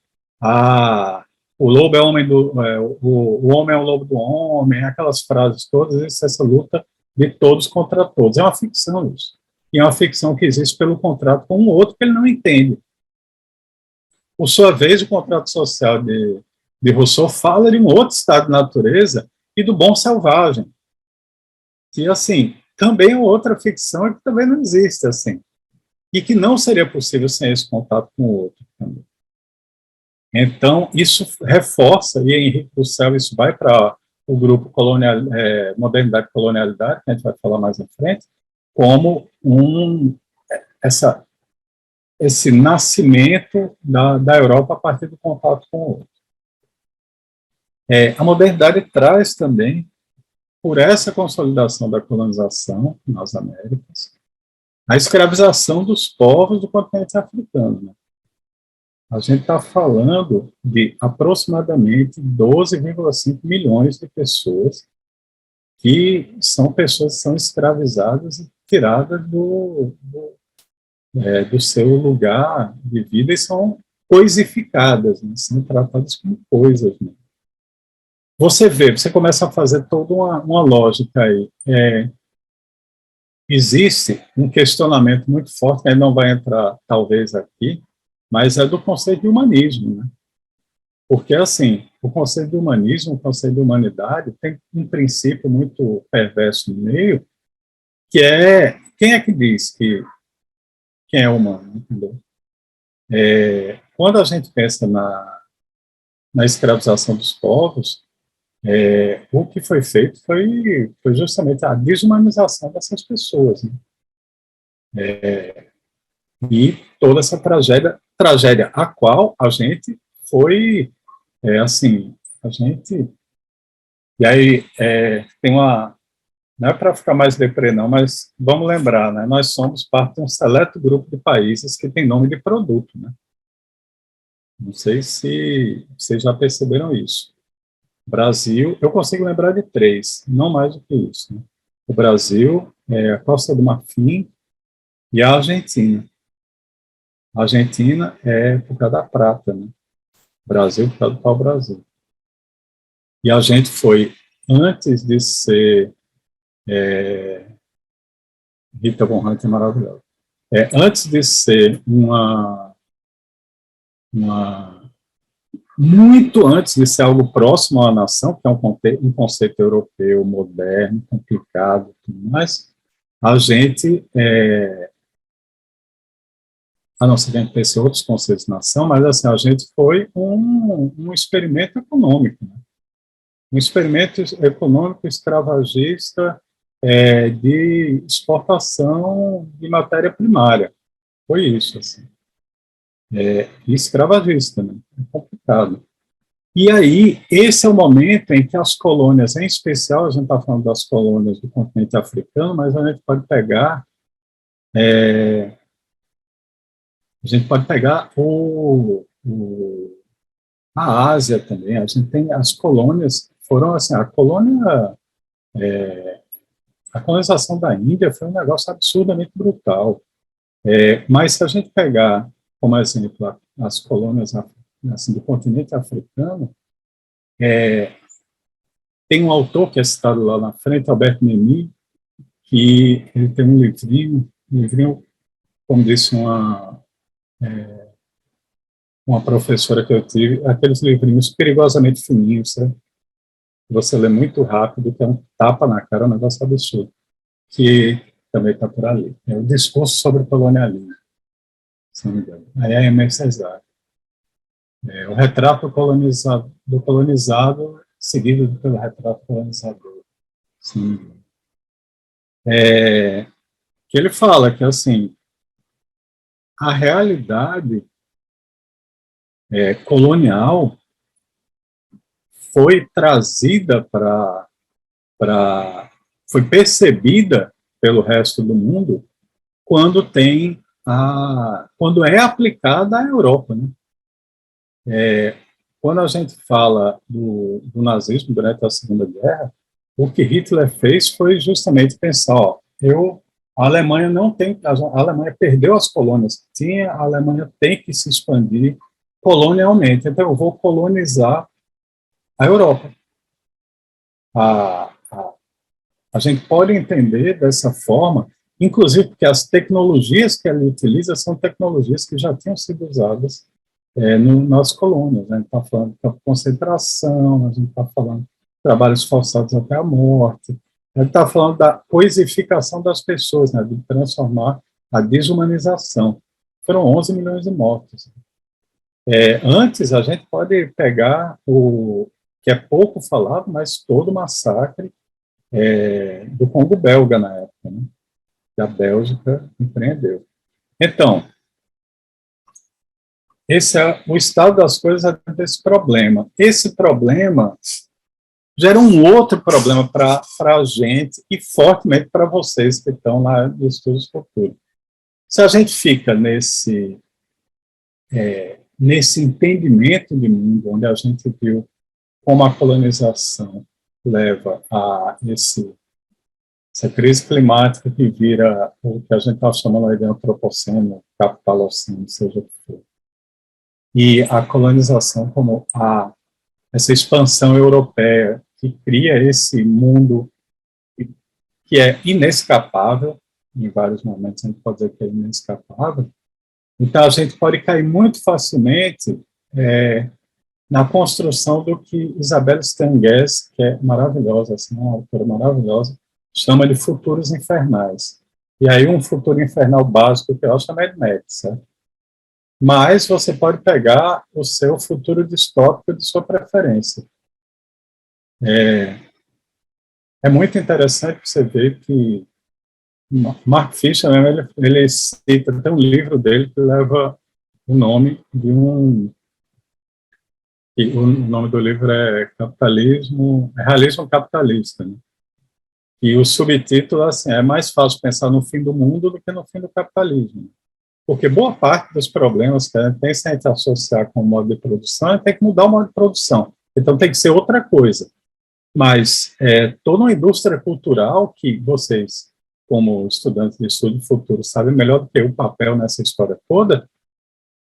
Speaker 3: o lobo é homem o homem é o lobo do homem, aquelas frases todas, essa luta de todos contra todos. É uma ficção isso. E é uma ficção que existe pelo contrato com um outro que ele não entende. Por sua vez, o contrato social de Rousseau fala de um outro estado de natureza e do bom selvagem, que, assim, também é outra ficção que também não existe, assim, e que não seria possível sem esse contato com o outro também. Então, isso reforça, e em Henrique do Céu isso vai para o grupo Modernidade e Colonialidade, que a gente vai falar mais à frente, como esse nascimento da Europa a partir do contato com o outro. A modernidade traz também, por essa consolidação da colonização nas Américas, a escravização dos povos do continente africano. Né? A gente está falando de aproximadamente 12,5 milhões de pessoas que são escravizadas e tiradas do seu lugar de vida e são coisificadas, né? São tratadas como coisas. Né? Você começa a fazer toda uma lógica aí. Existe um questionamento muito forte, que não vai entrar talvez aqui, mas é do conceito de humanismo, né? Porque, assim, o conceito de humanismo, o conceito de humanidade, tem um princípio muito perverso no meio, que quem é que diz quem é humano, entendeu? Quando a gente pensa na escravização dos povos, o que foi feito foi justamente a desumanização dessas pessoas, né? E toda essa tragédia a qual a gente foi, assim, a gente... E aí, tem não é para ficar mais deprê não, mas vamos lembrar, né? Nós somos parte de um seleto grupo de países que tem nome de produto, né? Não sei se vocês já perceberam isso. Brasil, eu consigo lembrar de 3, não mais do que isso. Né? o Brasil, a Costa do Marfim e a Argentina. A Argentina é por causa da prata, né? O Brasil por causa do pau-brasil. E a gente foi, antes de ser... Rita Von Hunt é maravilhosa. Antes de ser muito antes de ser algo próximo à nação, que é um conceito europeu moderno, complicado, tudo mais, a gente, a não ser que a gente pense outros conceitos de nação, mas assim, a gente foi um experimento econômico, né? Um experimento econômico escravagista de exportação de matéria primária. Foi isso, assim. Escravagista, né? É complicado. E aí, esse é o momento em que as colônias, em especial, a gente está falando das colônias do continente africano, mas a gente pode pegar a Ásia também. A gente tem as colônias, foram assim, a colonização da Índia foi um negócio absurdamente brutal. Mas se a gente pegar, como exemplo, as colônias assim, do continente africano, tem um autor que é citado lá na frente, Albert Memmi, que ele tem um livrinho, como disse uma professora que eu tive, aqueles livrinhos perigosamente fininhos, né? Você lê muito rápido, que é um tapa na cara, um negócio absurdo, que também está por ali. É o Discurso sobre o Colonialismo, se não me engano. Aí é Aimé Césaire. O retrato do colonizado, seguido pelo retrato colonizador, se não me engano. Que ele fala que, assim, a realidade colonial foi trazida foi percebida pelo resto do mundo quando é aplicada à Europa, né? Quando a gente fala do nazismo durante a Segunda Guerra, o que Hitler fez foi justamente pensar, a Alemanha a Alemanha perdeu as colônias que tinha, a Alemanha tem que se expandir colonialmente, então eu vou colonizar a Europa. A gente pode entender dessa forma, inclusive porque as tecnologias que ele utiliza são tecnologias que já tinham sido usadas nas colônias. A gente está falando de concentração, a gente está falando de trabalhos forçados até a morte, a gente está falando da coisificação das pessoas, né, de transformar a desumanização. Foram 11 milhões de mortos. Antes, a gente pode pegar que é pouco falado, mas todo o massacre do Congo belga na época, né, que a Bélgica empreendeu. Então, esse é o estado das coisas desse problema. Esse problema gera um outro problema para a gente e fortemente para vocês que estão lá no Estudos Futuros. Se a gente fica nesse entendimento de mundo, onde a gente viu como a colonização leva a essa crise climática que vira o que a gente está chamando de antropoceno, capitaloceno, seja o que for. E a colonização como essa expansão europeia que cria esse mundo que é inescapável, em vários momentos a gente pode dizer que é inescapável. Então a gente pode cair muito facilmente na construção do que Isabelle Stengers, que é maravilhosa, assim, uma autora maravilhosa, chama de futuros infernais. E aí um futuro infernal básico que ela chama é Mad Max, certo? Mas você pode pegar o seu futuro distópico de sua preferência. É muito interessante você ver que Mark Fisher, ele cita, tem um livro dele que leva o nome de o nome do livro é Realismo Capitalista, né? E o subtítulo assim, é mais fácil pensar no fim do mundo do que no fim do capitalismo. Porque boa parte dos problemas que a gente tem, se a gente associar com o modo de produção, tem que mudar o modo de produção. Então tem que ser outra coisa. Mas toda uma indústria cultural que vocês, como estudantes de estudo de futuro, sabem melhor do que o papel nessa história toda,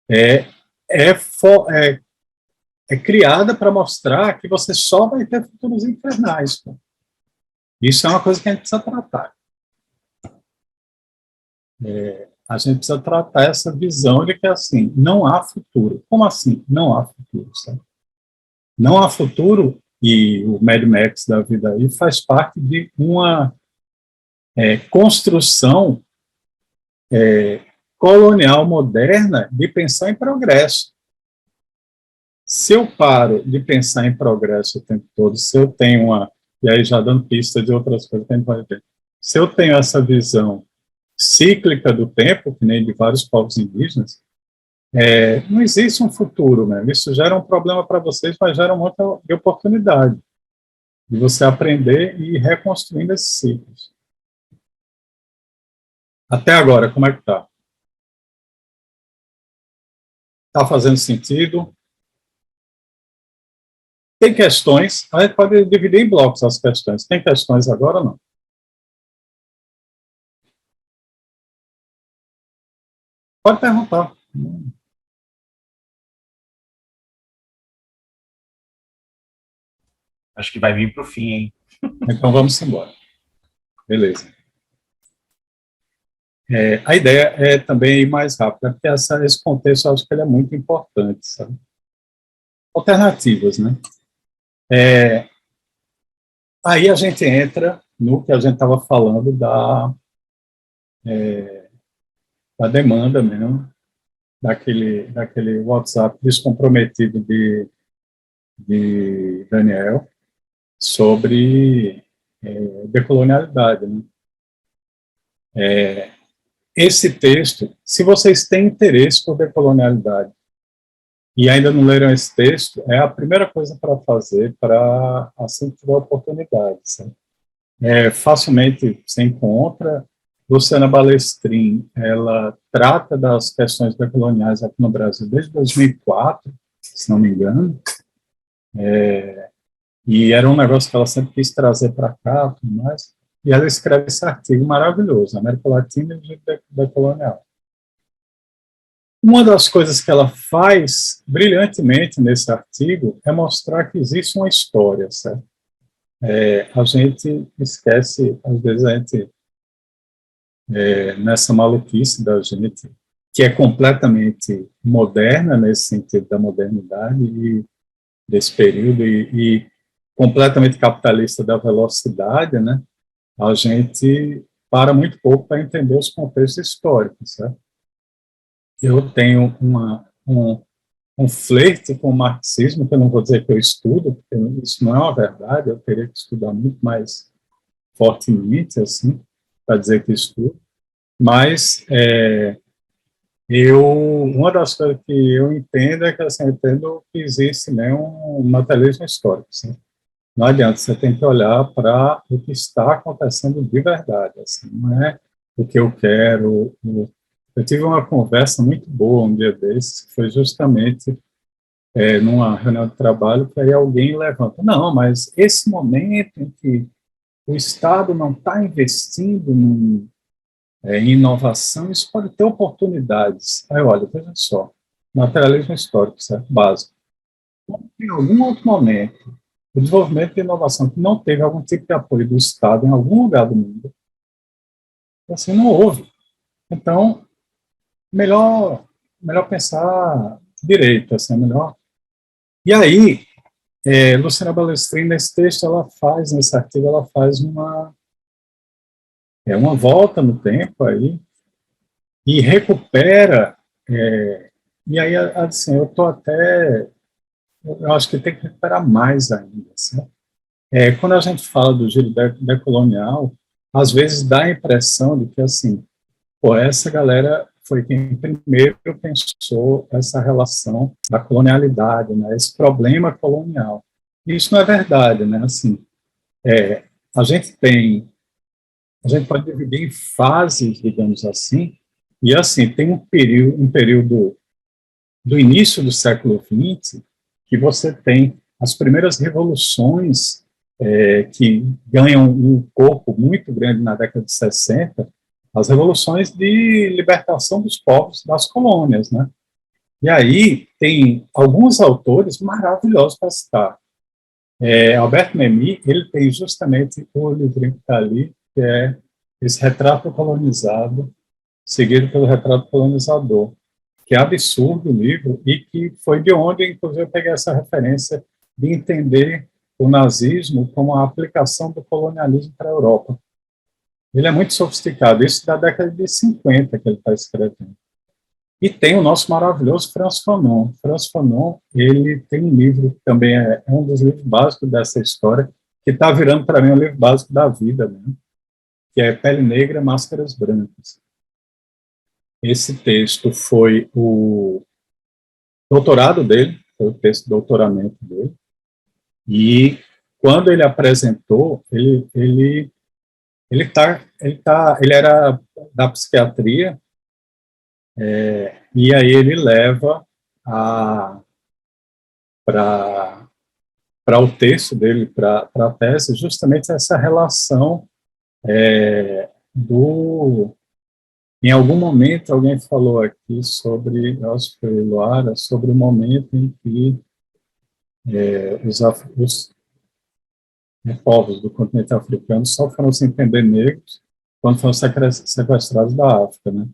Speaker 3: é, é, é criada para mostrar que você só vai ter futuros infernais. Pô. Isso é uma coisa que a gente precisa tratar. A gente precisa tratar essa visão de que, assim, não há futuro. Como assim? Não há futuro, sabe? Não há futuro, e o Mad Max da vida aí faz parte de uma construção colonial moderna de pensar em progresso. Se eu paro de pensar em progresso o tempo todo, se eu tenho e aí já dando pista de outras coisas que a gente vai ver, se eu tenho essa visão cíclica do tempo, que nem de vários povos indígenas, não existe um futuro, né? Isso gera um problema para vocês, mas gera muita oportunidade de você aprender e ir reconstruindo esses ciclos. Até agora, como é que está? Está fazendo sentido? Tem questões, a gente pode dividir em blocos as questões. Tem questões agora ou não? Pode perguntar.
Speaker 2: Acho que vai vir para o fim, hein?
Speaker 3: Então vamos embora. Beleza. A ideia é também ir mais rápido, porque esse contexto eu acho que ele é muito importante, sabe? Alternativas, né? Aí a gente entra no que a gente estava falando da demanda mesmo, daquele WhatsApp descomprometido de Daniel sobre decolonialidade, né? Esse texto, se vocês têm interesse por decolonialidade e ainda não leram esse texto, é a primeira coisa para fazer para, assim que tiver oportunidade. Facilmente se encontra. Luciana Balestrin, ela trata das questões decoloniais aqui no Brasil desde 2004, se não me engano, e era um negócio que ela sempre quis trazer para cá, tudo mais, e ela escreve esse artigo maravilhoso, América Latina e decolonial. Uma das coisas que ela faz brilhantemente nesse artigo é mostrar que existe uma história, certo? A gente esquece, às vezes a gente, nessa maluquice da gente, que é completamente moderna, nesse sentido da modernidade e desse período, e completamente capitalista da velocidade, né? A gente para muito pouco para entender os contextos históricos, certo? Eu tenho um flerte com o marxismo, que eu não vou dizer que eu estudo, porque isso não é uma verdade, eu teria que estudar muito mais fortemente, assim, para dizer que estudo, mas uma das coisas que eu entendo é que, assim, eu entendo que existe, né, um materialismo histórico, assim. Não adianta, você tem que olhar para o que está acontecendo de verdade, assim, não é o que eu quero. Eu tive uma conversa muito boa um dia desses, que foi justamente numa reunião de trabalho, que aí alguém levanta, não, mas esse momento em que o Estado não está investindo em inovação, isso pode ter oportunidades. Aí, olha, veja só, materialismo histórico, certo? Básico. Em algum outro momento, o desenvolvimento de inovação que não teve algum tipo de apoio do Estado em algum lugar do mundo, assim, não houve. Então, melhor pensar direito, assim, melhor. E aí, Luciana Balestrin, nesse texto, nesse artigo, ela faz uma volta no tempo aí e recupera, e aí, assim, eu acho que tem que recuperar mais ainda, assim. Quando a gente fala do giro decolonial, às vezes dá a impressão de que, assim, essa galera foi quem primeiro pensou essa relação da colonialidade, né, esse problema colonial. Isso não é verdade, né? Assim, a gente pode dividir em fases, digamos assim, e assim, tem um período do início do século XX que você tem as primeiras revoluções que ganham um corpo muito grande na década de 60, as revoluções de libertação dos povos das colônias, né? E aí tem alguns autores maravilhosos para citar. Albert Memmi, ele tem justamente o livrinho que está ali, que é esse Retrato Colonizado, seguido pelo Retrato Colonizador, que é absurdo o livro e que foi de onde, inclusive, eu peguei essa referência de entender o nazismo como a aplicação do colonialismo para a Europa. Ele é muito sofisticado, isso da década de 50 que ele está escrevendo. E tem o nosso maravilhoso Frantz Fanon. Frantz Fanon, ele tem um livro que também é um dos livros básicos dessa história, que está virando para mim um livro básico da vida mesmo, que é Pele Negra, Máscaras Brancas. Esse texto foi o doutorado dele, foi o texto de doutoramento dele, e quando ele apresentou, ele era da psiquiatria, e aí ele leva para o texto dele, para a tese, justamente essa relação Em algum momento, alguém falou aqui sobre, eu acho que foi Luara, sobre o momento em que os povos do continente africano só foram se entender negros quando foram sequestrados da África, né?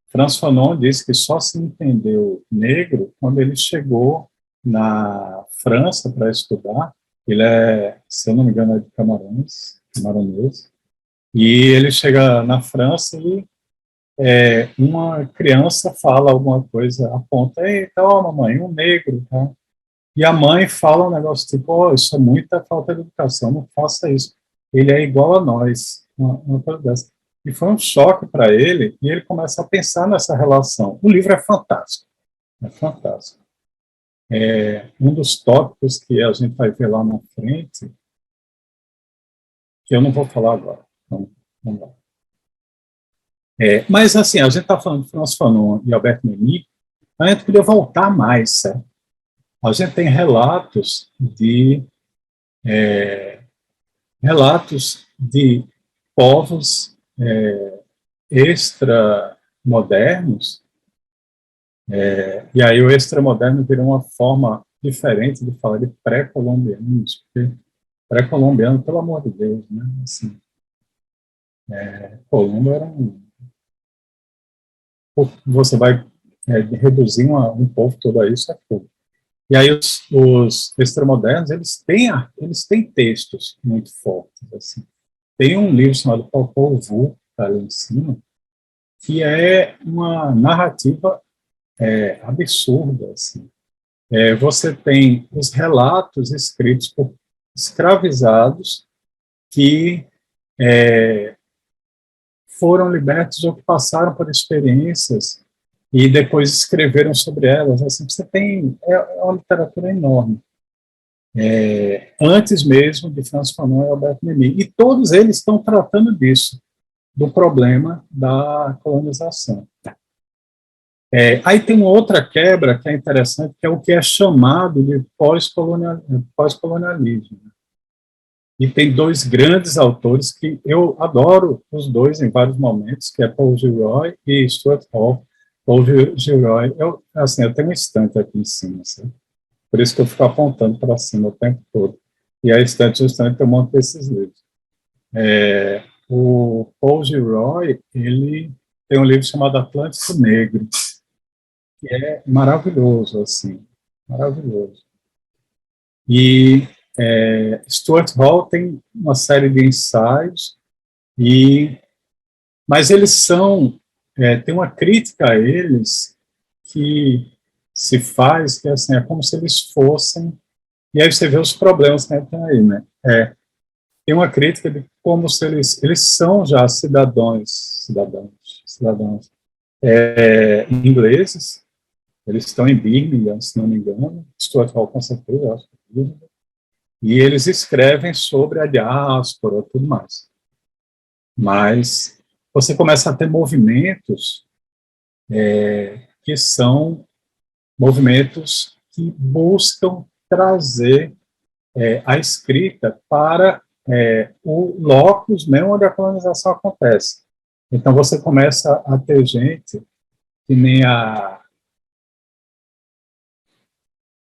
Speaker 3: Frantz Fanon disse que só se entendeu negro quando ele chegou na França para estudar. Ele se eu não me engano, é de camaronês, e ele chega na França e uma criança fala alguma coisa, aponta, eita, ó, mamãe, um negro, tá? E a mãe fala um negócio tipo, oh, isso é muita falta de educação, não faça isso. Ele é igual a nós, uma coisa dessa. E foi um choque para ele, e ele começa a pensar nessa relação. O livro é fantástico, é fantástico. Um dos tópicos que a gente vai ver lá na frente, que eu não vou falar agora, então, vamos lá. Mas, assim, a gente está falando de Frantz Fanon e Albert Memmi, a gente podia voltar mais, certo? A gente tem relatos de povos extramodernos, e aí o extramoderno virou uma forma diferente de falar de pré-colombianos, porque pré-colombiano, pelo amor de Deus, né? Assim, Colombo era você vai reduzir um povo todo a isso, é fogo. E aí os extramodernos, eles têm textos muito fortes, assim. Tem um livro chamado Popol Vuh, que está ali em cima, que é uma narrativa absurda, assim. Você tem os relatos escritos por escravizados que foram libertos ou que passaram por experiências e depois escreveram sobre elas. Assim, você tem uma literatura enorme. Antes mesmo de Frantz Fanon e Albert Memmi. E todos eles estão tratando disso, do problema da colonização. Aí tem uma outra quebra que é interessante, que é o que é chamado de pós-colonialismo. E tem dois grandes autores que eu adoro os dois em vários momentos, que é Paul Gilroy e Stuart Hall. Paul Gilroy, eu tenho um estante aqui em cima, sabe? Por isso que eu fico apontando para cima o tempo todo. E a estante justamente tem um monte desses livros. O Paul Gilroy, ele tem um livro chamado Atlântico Negro, que é maravilhoso, assim, maravilhoso. E Stuart Hall tem uma série de ensaios, mas eles tem uma crítica a eles que se faz, que assim, é como se eles fossem, e aí você vê os problemas que tem aí, né? Tem uma crítica de como se eles são já cidadãos ingleses, eles estão em Birmingham, se não me engano, Stuart Hall com certeza, eu acho que e eles escrevem sobre a diáspora e tudo mais. Mas você começa a ter movimentos que são movimentos que buscam trazer a escrita para o locus mesmo onde a colonização acontece. Então, você começa a ter gente que nem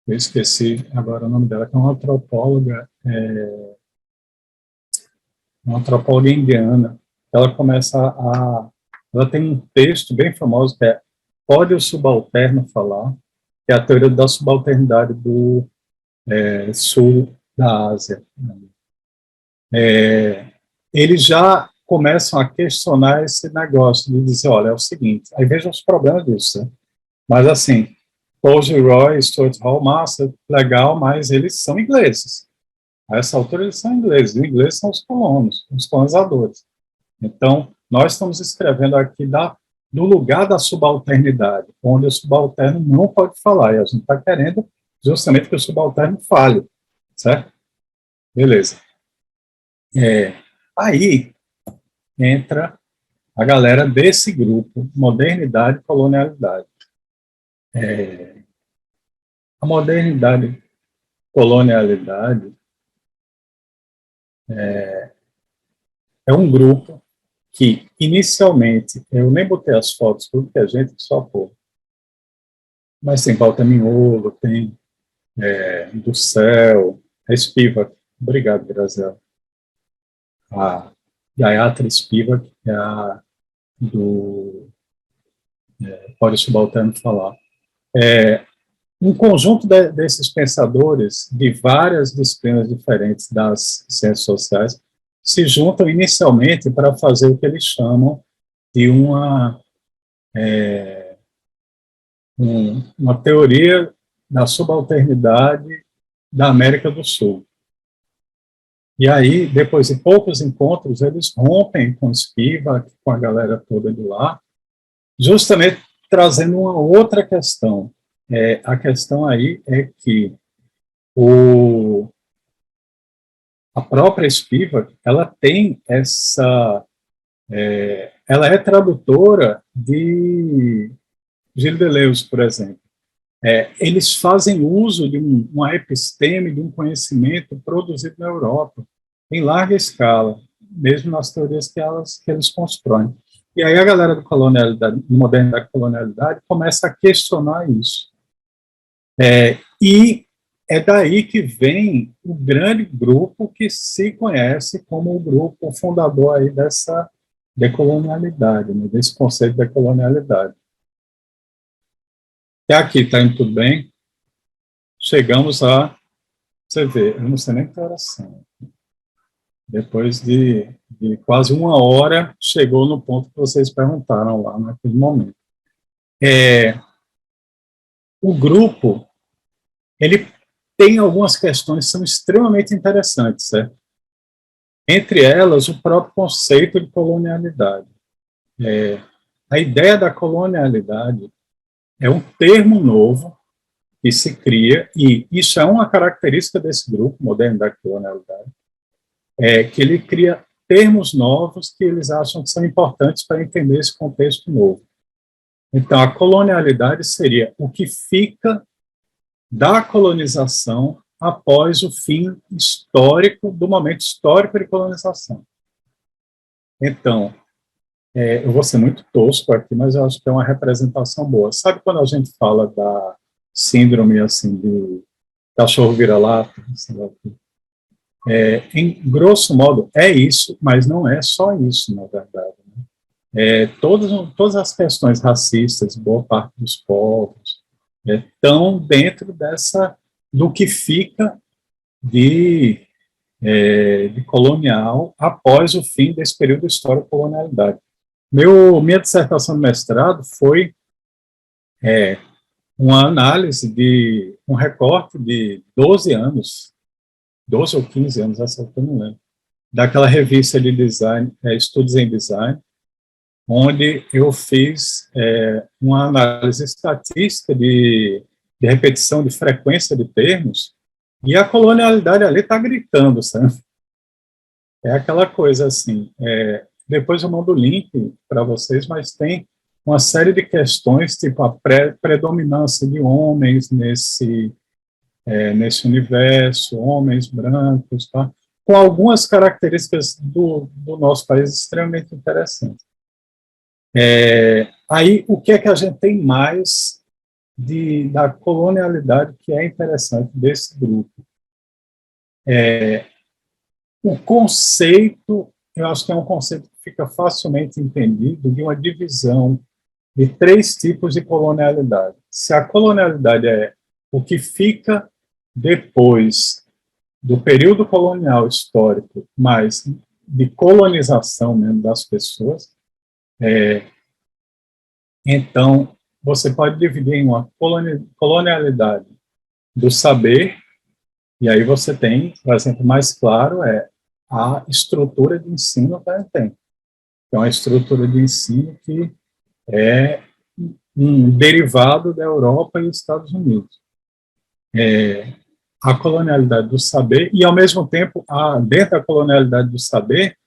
Speaker 3: eu esqueci agora o nome dela, que é uma antropóloga indiana. Ela ela tem um texto bem famoso que é Pode o Subalterno Falar, que é a teoria da subalternidade do sul da Ásia. Eles já começam a questionar esse negócio de dizer, olha, é o seguinte, aí vejam os problemas disso, né? Mas assim, Paul Gilroy, Stuart Hall, massa, legal, mas eles são ingleses. A essa altura eles são ingleses, e os ingleses são os colonos, os colonizadores. Então, nós estamos escrevendo aqui do lugar da subalternidade, onde o subalterno não pode falar, e a gente está querendo justamente que o subalterno fale, certo? Beleza. Aí entra a galera desse grupo, modernidade e colonialidade. A modernidade e colonialidade é um grupo que, inicialmente, eu nem botei as fotos, porque a gente só pôr. Mas tem Walter Mignolo, tem do Céu, a Spivak, obrigado, Graziela. A Gayatri Spivak, que é a do Pode o Subalterno Falar. Um conjunto desses pensadores de várias disciplinas diferentes das ciências sociais se juntam inicialmente para fazer o que eles chamam de uma teoria da subalternidade da América do Sul. E aí, depois de poucos encontros, eles rompem com Spivak, com a galera toda de lá, justamente trazendo uma outra questão. A questão aí é que a própria Spivak, ela tem ela é tradutora de Gilles Deleuze, por exemplo. Eles fazem uso de uma episteme, de um conhecimento produzido na Europa, em larga escala, mesmo nas teorias que eles constroem. E aí a galera do modernidade e colonialidade começa a questionar isso. E é daí que vem o grande grupo que se conhece como o grupo fundador aí dessa decolonialidade, né, desse conceito de decolonialidade. Até aqui está indo tudo bem. Chegamos você vê, eu não sei nem que horas são. Depois de quase uma hora, chegou no ponto que vocês perguntaram lá naquele momento. O grupo, ele tem algumas questões que são extremamente interessantes, certo? Entre elas, o próprio conceito de colonialidade. A ideia da colonialidade é um termo novo que se cria, e isso é uma característica desse grupo, modernidade e colonialidade, que ele cria termos novos que eles acham que são importantes para entender esse contexto novo. Então, a colonialidade seria o que fica da colonização após o fim histórico, do momento histórico de colonização. Então, eu vou ser muito tosco aqui, mas eu acho que é uma representação boa. Sabe quando a gente fala da síndrome, assim, de cachorro vira-lata? Em grosso modo, é isso, mas não é só isso, na verdade. Né? Todas as questões racistas, boa parte dos povos, estão dentro do que fica de colonial após o fim desse período histórico de colonialidade. Minha dissertação de mestrado foi uma análise de um recorte de 12 anos, 12 ou 15 anos, essa eu não lembro, daquela revista de design, Estudos em Design, onde eu fiz uma análise estatística de repetição de frequência de termos, e a colonialidade ali está gritando, sabe? É aquela coisa assim, depois eu mando o link para vocês, mas tem uma série de questões, tipo a predominância de homens nesse universo, homens brancos, tá? Com algumas características do nosso país extremamente interessantes. Aí, o que é que a gente tem mais da colonialidade que é interessante desse grupo? O conceito, eu acho que é um conceito que fica facilmente entendido, de uma divisão de 3 tipos de colonialidade. Se a colonialidade é o que fica depois do período colonial histórico, mas de colonização mesmo das pessoas, então você pode dividir em uma colonialidade do saber, e aí você tem, por exemplo, mais claro, a estrutura de ensino que a gente tem. Então, a estrutura de ensino que é um derivado da Europa e Estados Unidos. A colonialidade do saber, e ao mesmo tempo, dentro da colonialidade do saber,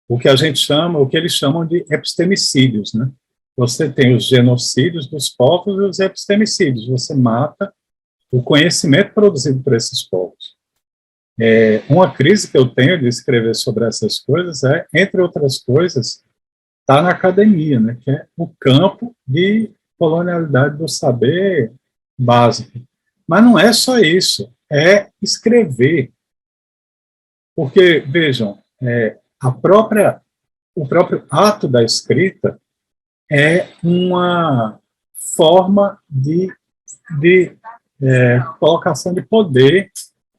Speaker 3: o que eles chamam de epistemicídios, né? Você tem os genocídios dos povos e os epistemicídios. Você mata o conhecimento produzido por esses povos. Uma crise que eu tenho de escrever sobre essas coisas entre outras coisas, está na academia, né? Que é o campo de colonialidade do saber básico. Mas não é só isso, é escrever. Porque, vejam, o próprio ato da escrita é uma forma de colocação de poder,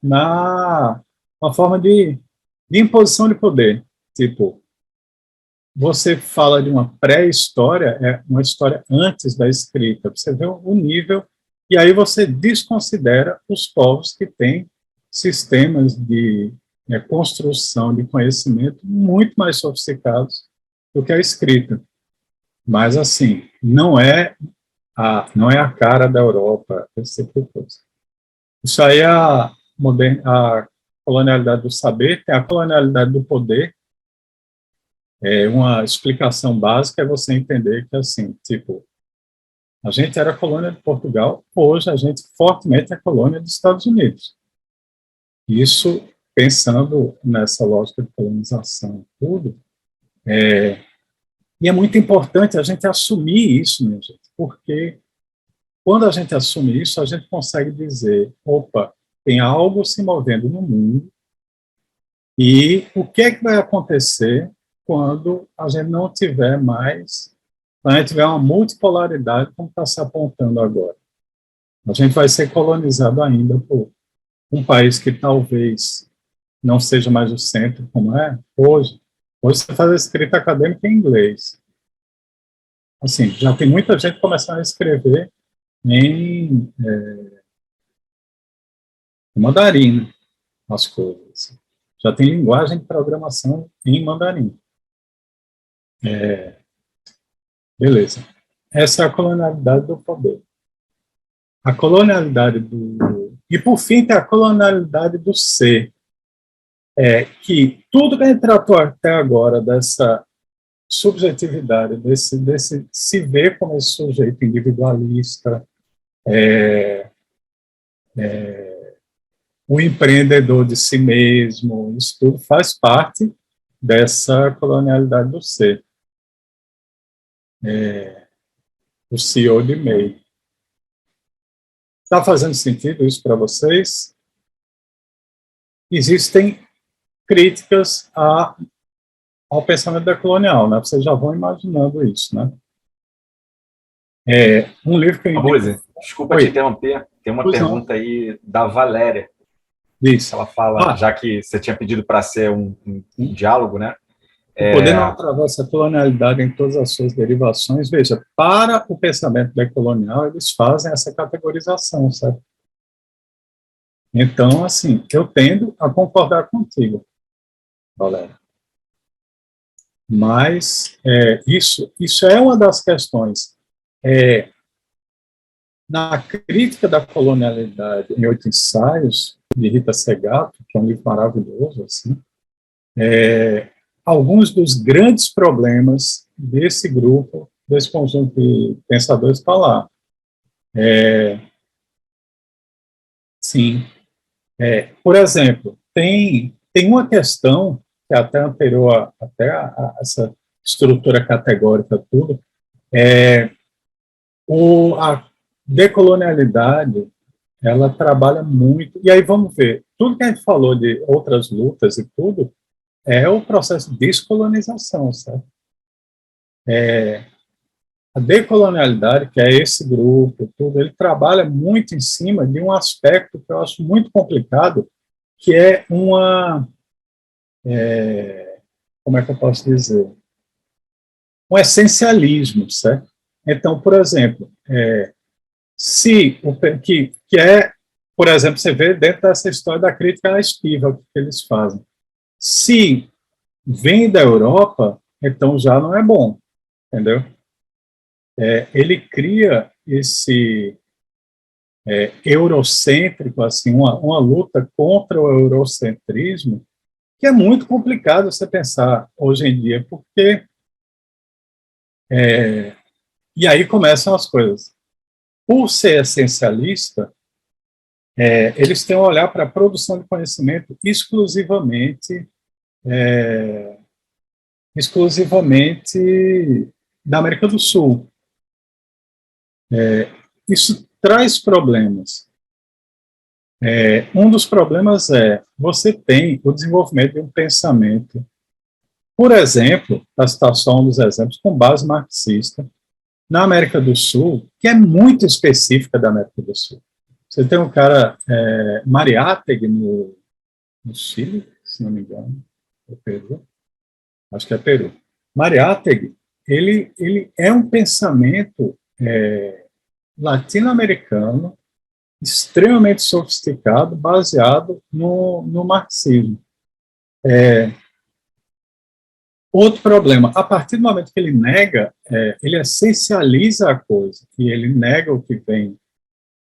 Speaker 3: uma forma de imposição de poder. Tipo, você fala de uma pré-história, uma história antes da escrita, você vê o nível, e aí você desconsidera os povos que têm sistemas de construção de conhecimento muito mais sofisticados do que a escrita. Mas, assim, não é a cara da Europa, esse tipo de coisa. Isso aí é a colonialidade do saber, tem a colonialidade do poder. Uma explicação básica é você entender que, assim, tipo, a gente era colônia de Portugal, hoje a gente fortemente é colônia dos Estados Unidos. Isso, pensando nessa lógica de colonização e tudo, e é muito importante a gente assumir isso, minha gente, porque quando a gente assume isso, a gente consegue dizer, opa, tem algo se movendo no mundo, e o que é que vai acontecer quando a gente não tiver mais, quando a gente tiver uma multipolaridade como está se apontando agora? A gente vai ser colonizado ainda por um país que talvez não seja mais o centro como é hoje. Hoje você faz a escrita acadêmica em inglês. Assim, já tem muita gente começando a escrever em mandarim as coisas. Já tem linguagem de programação em mandarim. Beleza. Essa é a colonialidade do poder. A colonialidade E, por fim, tem a colonialidade do ser. Que tudo que a gente tratou até agora dessa subjetividade, desse se ver como esse sujeito individualista, o empreendedor de si mesmo, isso tudo faz parte dessa colonialidade do ser. O CEO de MEI. Está fazendo sentido isso para vocês? Existem críticas ao pensamento decolonial, né? Vocês já vão imaginando isso, né? Um livro que eu
Speaker 2: indico... Desculpa te interromper, tem uma pergunta aí da Valéria.
Speaker 3: Isso.
Speaker 2: Ela fala, já que você tinha pedido para ser um diálogo, né?
Speaker 3: O poder não atravessa a colonialidade em todas as suas derivações. Veja, para o pensamento decolonial, eles fazem essa categorização, certo? Então, assim, eu tendo a concordar contigo, Valéria. Mas isso é uma das questões. Na crítica da colonialidade em 8 ensaios, de Rita Segato, que é um livro maravilhoso, assim, alguns dos grandes problemas desse grupo, desse conjunto de pensadores, está lá. sim. Por exemplo, tem uma questão que é até anterior a essa estrutura categórica tudo, a decolonialidade, ela trabalha muito, e aí vamos ver, tudo que a gente falou de outras lutas e tudo, é o processo de descolonização, certo? A decolonialidade, que é esse grupo, tudo, ele trabalha muito em cima de um aspecto que eu acho muito complicado, que é como é que eu posso dizer? Um essencialismo, certo? Então, por exemplo, se que é, por exemplo, você vê dentro dessa história da crítica à espiva, o que eles fazem. Se vem da Europa, então já não é bom, entendeu? Ele cria esse eurocêntrico, assim, uma luta contra o eurocentrismo, que é muito complicado você pensar hoje em dia, porque e aí começam as coisas. Por ser essencialista, eles têm um olhar para a produção de conhecimento exclusivamente da América do Sul. Isso traz problemas. Um dos problemas você tem o desenvolvimento de um pensamento, por exemplo, para citar só um dos exemplos, com base marxista, na América do Sul, que é muito específica da América do Sul. Você tem um cara, Mariátegui, no Chile, se não me engano, é Peru, acho que é Peru. Mariátegui, ele é um pensamento latino-americano, extremamente sofisticado, baseado no marxismo. Outro problema, a partir do momento que ele nega, ele essencializa a coisa, e ele nega o que vem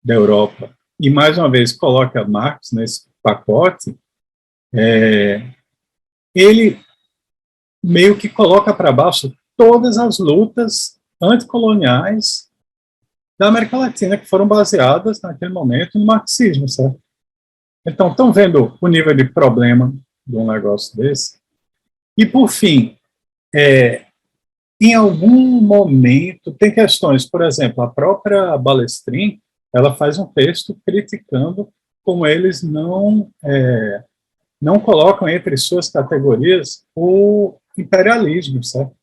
Speaker 3: da Europa, e mais uma vez coloca Marx nesse pacote, ele meio que coloca para baixo todas as lutas anticoloniais da América Latina, que foram baseadas, naquele momento, no marxismo, certo? Então, estão vendo o nível de problema de um negócio desse? E, por fim, em algum momento, tem questões, por exemplo, a própria Balestrin, ela faz um texto criticando como eles não colocam entre suas categorias o imperialismo, certo?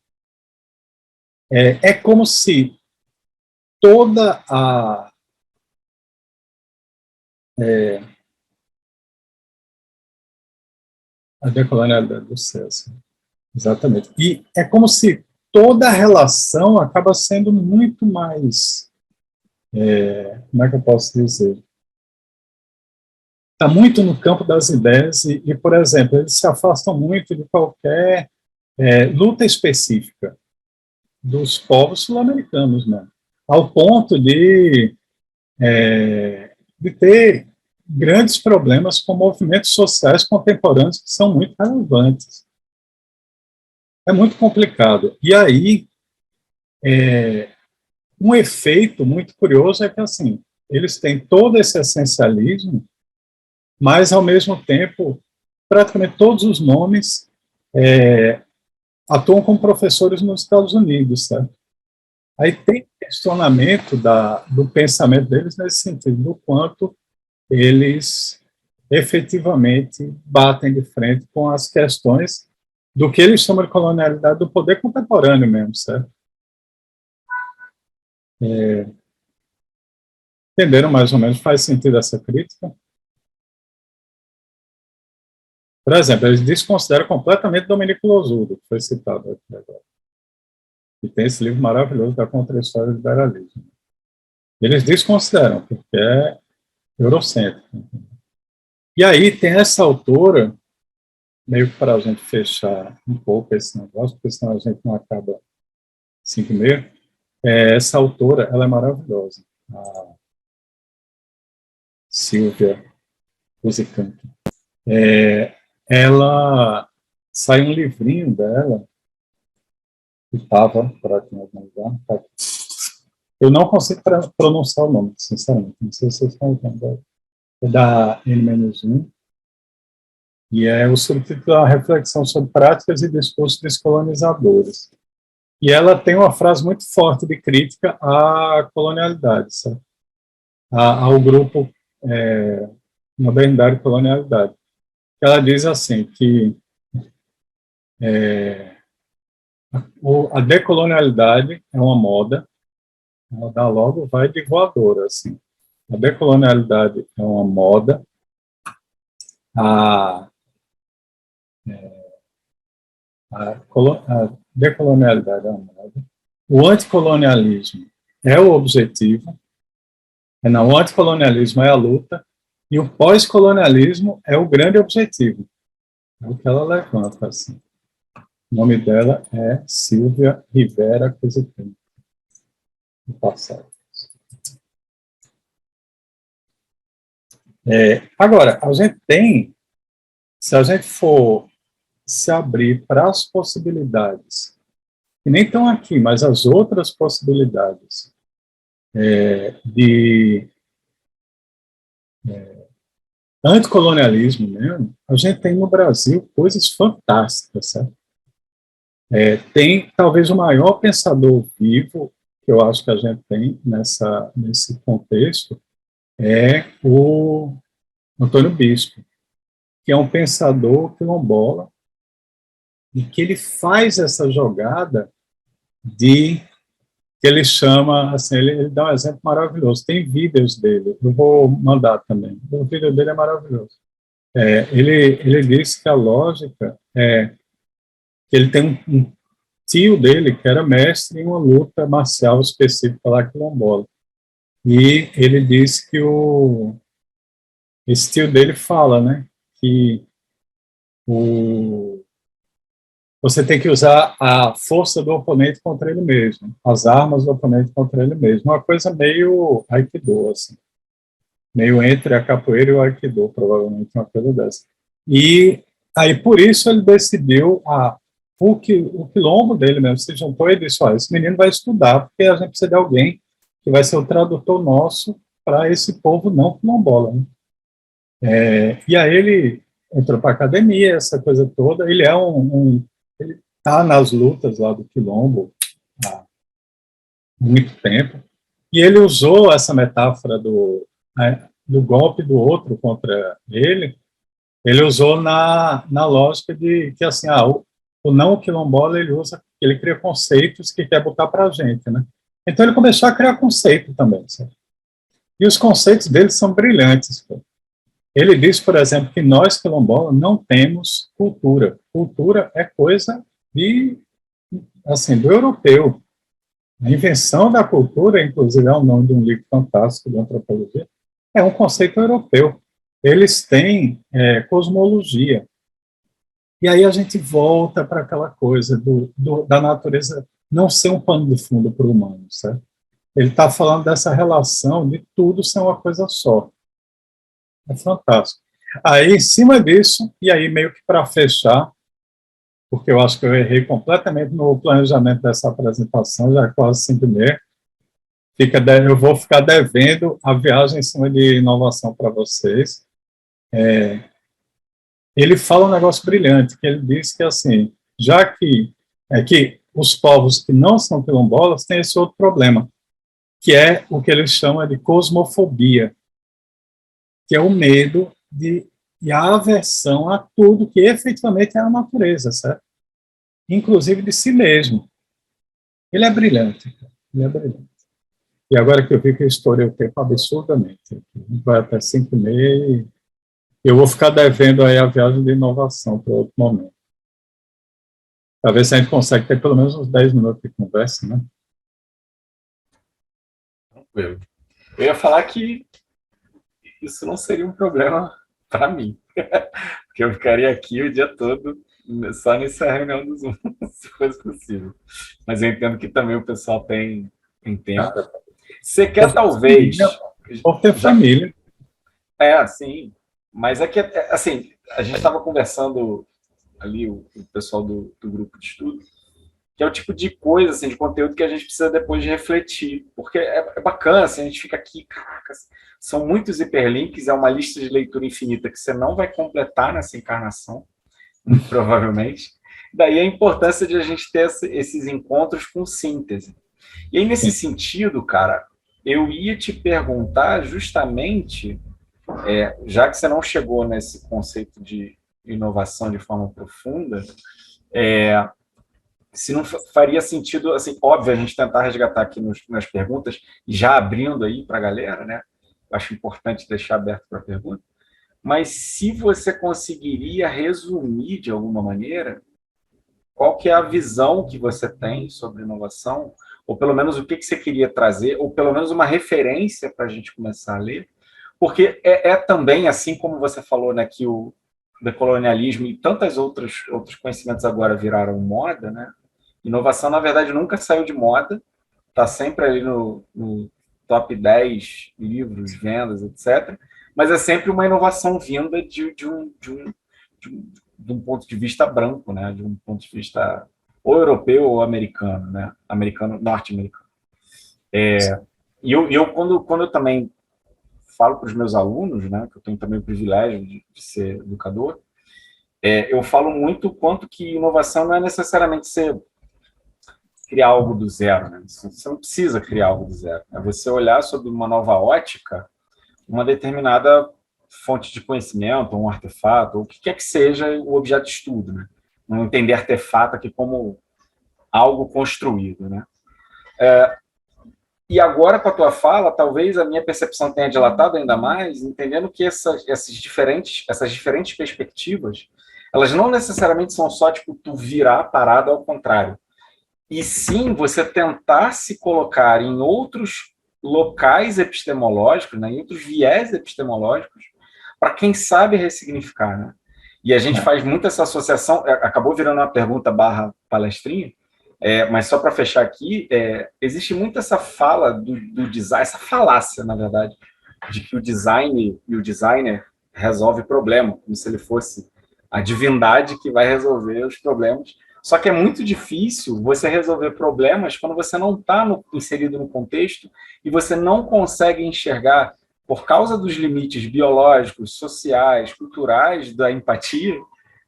Speaker 3: É como se toda a decolonialidade do César, exatamente. E é como se toda a relação acaba sendo muito mais, como é que eu posso dizer? Está muito no campo das ideias e, por exemplo, eles se afastam muito de qualquer luta específica dos povos sul-americanos, né? Ao ponto de ter grandes problemas com movimentos sociais contemporâneos que são muito relevantes. É muito complicado. E aí, um efeito muito curioso é que, assim, eles têm todo esse essencialismo, mas, ao mesmo tempo, praticamente todos os nomes atuam como professores nos Estados Unidos, certo? Aí tem questionamento do pensamento deles nesse sentido, do quanto eles efetivamente batem de frente com as questões do que eles chamam de colonialidade do poder contemporâneo mesmo, certo? Entenderam mais ou menos? Faz sentido essa crítica? Por exemplo, eles desconsideram completamente Domenico Losurdo, que foi citado aqui agora. E tem esse livro maravilhoso da Contra-História do Liberalismo. Eles desconsideram, porque é eurocêntrico. E aí tem essa autora, meio que para a gente fechar um pouco esse negócio, porque senão a gente não acaba 5 e meia. Essa autora, ela é maravilhosa, a Silvia Musicanti. Ela sai um livrinho dela, que estava por aqui em algum lugar. Tá. Eu não consigo pronunciar o nome, sinceramente. Não sei se vocês estão vendo. da N-1, e é o subtítulo da reflexão sobre práticas e discursos descolonizadores. E ela tem uma frase muito forte de crítica à colonialidade, sabe? Ao grupo modernidade e colonialidade. Ela diz assim que a decolonialidade é uma moda, ela dá logo, vai de voadora, assim. A decolonialidade é uma moda, a decolonialidade é uma moda, o anticolonialismo é o objetivo, não, o anticolonialismo é a luta, e o pós-colonialismo é o grande objetivo. É o que ela levanta, assim. O nome dela é Silvia Rivera Cositano, no passado. Agora, a gente tem, se a gente for se abrir para as possibilidades, que nem estão aqui, mas as outras possibilidades de anticolonialismo mesmo, a gente tem no Brasil coisas fantásticas, sabe? Tem talvez o maior pensador vivo que eu acho que a gente tem nesse contexto é o Antônio Bispo, que é um pensador quilombola e que ele faz essa jogada que ele chama, assim, ele dá um exemplo maravilhoso. Tem vídeos dele, eu vou mandar também. O vídeo dele é maravilhoso. Ele diz que a lógica é que ele tem um tio dele que era mestre em uma luta marcial específica lá quilombola. E ele diz que esse tio dele fala, né, que você tem que usar a força do oponente contra ele mesmo, as armas do oponente contra ele mesmo. Uma coisa meio aikido, assim. Meio entre a capoeira e o aikido, provavelmente, uma coisa dessa. E aí, por isso, ele decidiu, o quilombo dele mesmo se juntou e disse, esse menino vai estudar, porque a gente precisa de alguém que vai ser o tradutor nosso para esse povo não quilombola, né? E aí ele entrou para a academia, essa coisa toda. Ele ele está nas lutas lá do quilombo há muito tempo, e ele usou essa metáfora do golpe do outro contra ele usou na lógica de que, assim, o não quilombola, ele cria conceitos que quer botar para a gente, né? Então ele começou a criar conceito também, sabe? E os conceitos dele são brilhantes, pô. Ele diz, por exemplo, que nós, quilombola, não temos cultura. Cultura é coisa do europeu. A invenção da cultura, inclusive é o nome de um livro fantástico de antropologia, é um conceito europeu. Eles têm cosmologia. E aí a gente volta para aquela coisa da natureza não ser um pano de fundo para o humano, certo? Ele está falando dessa relação de tudo ser uma coisa só. É fantástico. Aí, em cima disso, e aí meio que para fechar, porque eu acho que eu errei completamente no planejamento dessa apresentação, já é quase 5h30, eu vou ficar devendo a viagem em cima de inovação para vocês. Ele fala um negócio brilhante, que ele diz que, assim, já que os povos que não são quilombolas têm esse outro problema, que é o que ele chama de cosmofobia, que é o medo e a aversão a tudo que efetivamente é a natureza, certo? Inclusive de si mesmo. Ele é brilhante. E agora que eu vi que eu estourei o tempo absurdamente, vai até 5h30 e eu vou ficar devendo aí a viagem de inovação para outro momento. Para ver se a gente consegue ter pelo menos uns 10 minutos de conversa, né?
Speaker 2: Eu ia falar que isso não seria um problema para mim, porque eu ficaria aqui o dia todo só nessa reunião do Zoom, se fosse possível. Mas eu entendo que também o pessoal tem tempo. Você quer talvez...
Speaker 3: Ou ter família.
Speaker 2: Sim. Mas é que, assim, a gente estava conversando ali, o pessoal do grupo de estudo, que é o tipo de coisa, assim, de conteúdo que a gente precisa depois de refletir, porque é bacana, assim, a gente fica aqui, caraca, são muitos hiperlinks, é uma lista de leitura infinita que você não vai completar nessa encarnação, muito provavelmente. Daí a importância de a gente ter esses encontros com síntese. E aí, nesse sentido, cara, eu ia te perguntar justamente, já que você não chegou nesse conceito de inovação de forma profunda, se não faria sentido, assim, óbvio, a gente tentar resgatar aqui nas perguntas, já abrindo aí para a galera, né? Acho importante deixar aberto para a pergunta, mas se você conseguiria resumir de alguma maneira qual que é a visão que você tem sobre inovação, ou pelo menos o que você queria trazer, ou pelo menos uma referência para a gente começar a ler, porque também, assim como você falou, né, que o decolonialismo e tantos outros conhecimentos agora viraram moda, né? Inovação, na verdade, nunca saiu de moda, está sempre ali no top 10 livros, vendas, etc. Mas é sempre uma inovação vinda de um ponto de vista branco, né? De um ponto de vista ou europeu ou americano, né? Norte-americano. E eu quando eu também falo para os meus alunos, né? Que eu tenho também o privilégio de ser educador, eu falo muito o quanto que inovação não é necessariamente ser criar algo do zero, né? Você não precisa criar algo do zero. É você olhar sob uma nova ótica uma determinada fonte de conhecimento, um artefato, ou o que quer que seja o objeto de estudo, né? Não entender artefato aqui como algo construído, né? E agora, com a tua fala, talvez a minha percepção tenha dilatado ainda mais, entendendo que essas diferentes perspectivas, elas não necessariamente são só, tipo, tu virar a parada ao contrário. E sim você tentar se colocar em outros locais epistemológicos, né, em outros viés epistemológicos, para quem sabe ressignificar. Né? E a gente faz muito essa associação, acabou virando uma pergunta barra palestrinha, mas só para fechar aqui, existe muito essa fala do design, essa falácia, na verdade, de que o design e o designer resolve problema, como se ele fosse a divindade que vai resolver os problemas. Só que é muito difícil você resolver problemas quando você não está inserido no contexto e você não consegue enxergar, por causa dos limites biológicos, sociais, culturais da empatia,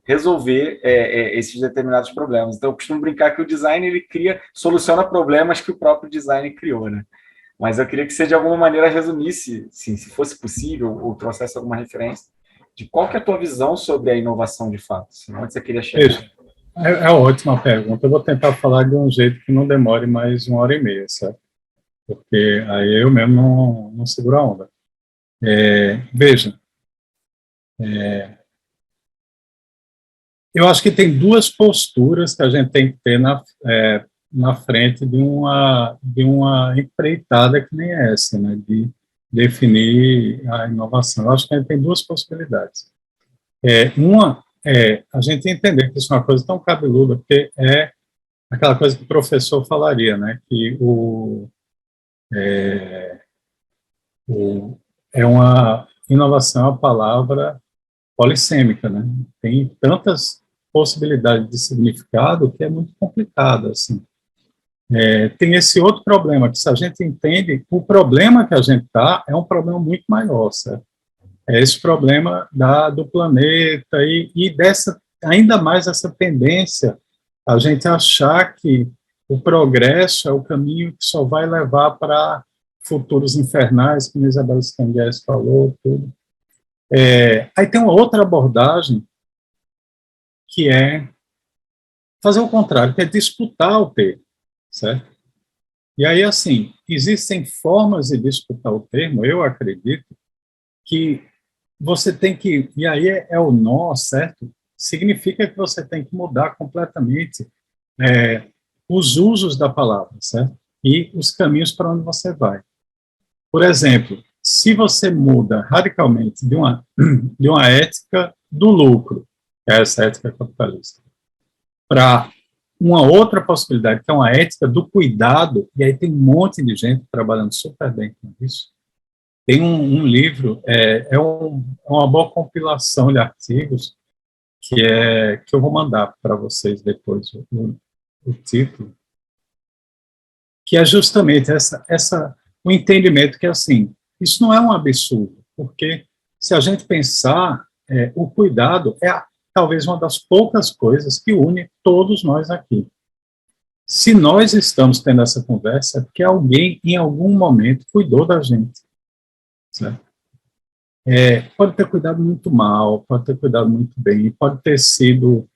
Speaker 2: resolver esses determinados problemas. Então, eu costumo brincar que o design ele soluciona problemas que o próprio design criou, né? Mas eu queria que você, de alguma maneira, resumisse, sim, se fosse possível, ou trouxesse alguma referência, de qual que é a tua visão sobre a inovação de fato. Onde você queria chegar?
Speaker 3: Isso. É uma ótima pergunta. Eu vou tentar falar de um jeito que não demore mais 1h30, certo? Porque aí eu mesmo não seguro a onda. Veja, eu acho que tem duas posturas que a gente tem que ter na frente de uma empreitada que nem essa, né? De definir a inovação. Eu acho que a gente tem duas possibilidades. Uma a gente entender que isso é uma coisa tão cabeluda, porque é aquela coisa que o professor falaria, né? Que é uma inovação, a palavra polissêmica, né? Tem tantas possibilidades de significado que é muito complicado, assim. Tem esse outro problema, que se a gente entende, o problema que a gente está é um problema muito maior, certo? É esse problema do planeta e ainda mais essa tendência a gente achar que o progresso é o caminho que só vai levar para futuros infernais, como a Isabel Stenguers falou, tudo. Aí tem uma outra abordagem que é fazer o contrário, que é disputar o termo, certo? E aí, assim, existem formas de disputar o termo, eu acredito, que você tem que, e aí é o nó, certo? Significa que você tem que mudar completamente os usos da palavra, certo? E os caminhos para onde você vai. Por exemplo, se você muda radicalmente de uma ética do lucro, que é essa ética capitalista, para uma outra possibilidade, que é uma ética do cuidado, e aí tem um monte de gente trabalhando super bem com isso. Tem um livro, uma boa compilação de artigos que eu vou mandar para vocês depois. o título, que é justamente o entendimento que, assim, isso não é um absurdo, porque se a gente pensar, o cuidado é talvez uma das poucas coisas que une todos nós aqui. Se nós estamos tendo essa conversa, é porque alguém, em algum momento, cuidou da gente. Certo? Pode ter cuidado muito mal, pode ter cuidado muito bem, pode ter sido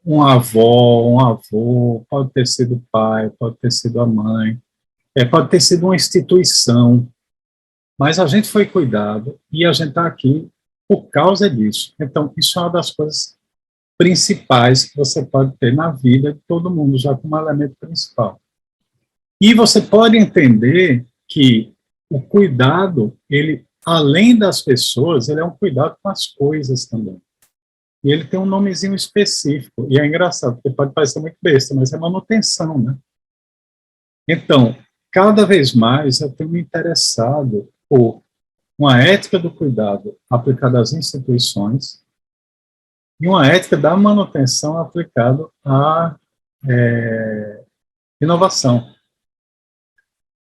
Speaker 3: um avó, um avô, pode ter sido o pai, pode ter sido a mãe, pode ter sido uma instituição, mas a gente foi cuidado e a gente está aqui por causa disso. Então, isso é uma das coisas principais que você pode ter na vida de todo mundo, já como elemento principal. E você pode entender que o cuidado, ele, além das pessoas, ele é um cuidado com as coisas também. E ele tem um nomezinho específico, e é engraçado, porque pode parecer muito besta, mas é manutenção, né? Então, cada vez mais eu tenho me interessado por uma ética do cuidado aplicada às instituições e uma ética da manutenção aplicada à inovação.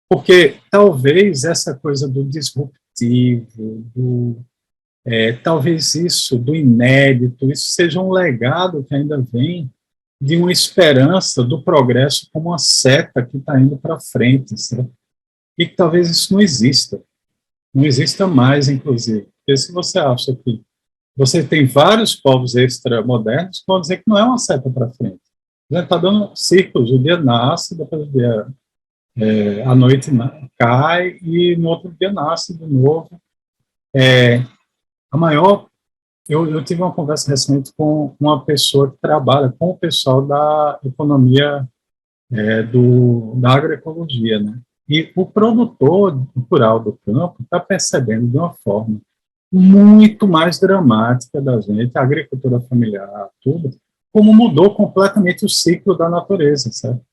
Speaker 3: Porque talvez essa coisa do disruptivo, talvez isso do inédito, isso seja um legado que ainda vem de uma esperança do progresso como uma seta que está indo para frente, certo? E que talvez isso não exista mais, inclusive. Porque se você acha que você tem vários povos extramodernos, vão dizer que não é uma seta para frente. A gente está dando ciclos, o dia nasce, depois o dia, a noite cai, e no outro dia nasce de novo. Eu tive uma conversa recente com uma pessoa que trabalha com o pessoal da economia, da agroecologia, né? E o produtor rural do campo está percebendo de uma forma muito mais dramática da gente, a agricultura familiar, tudo, como mudou completamente o ciclo da natureza, certo?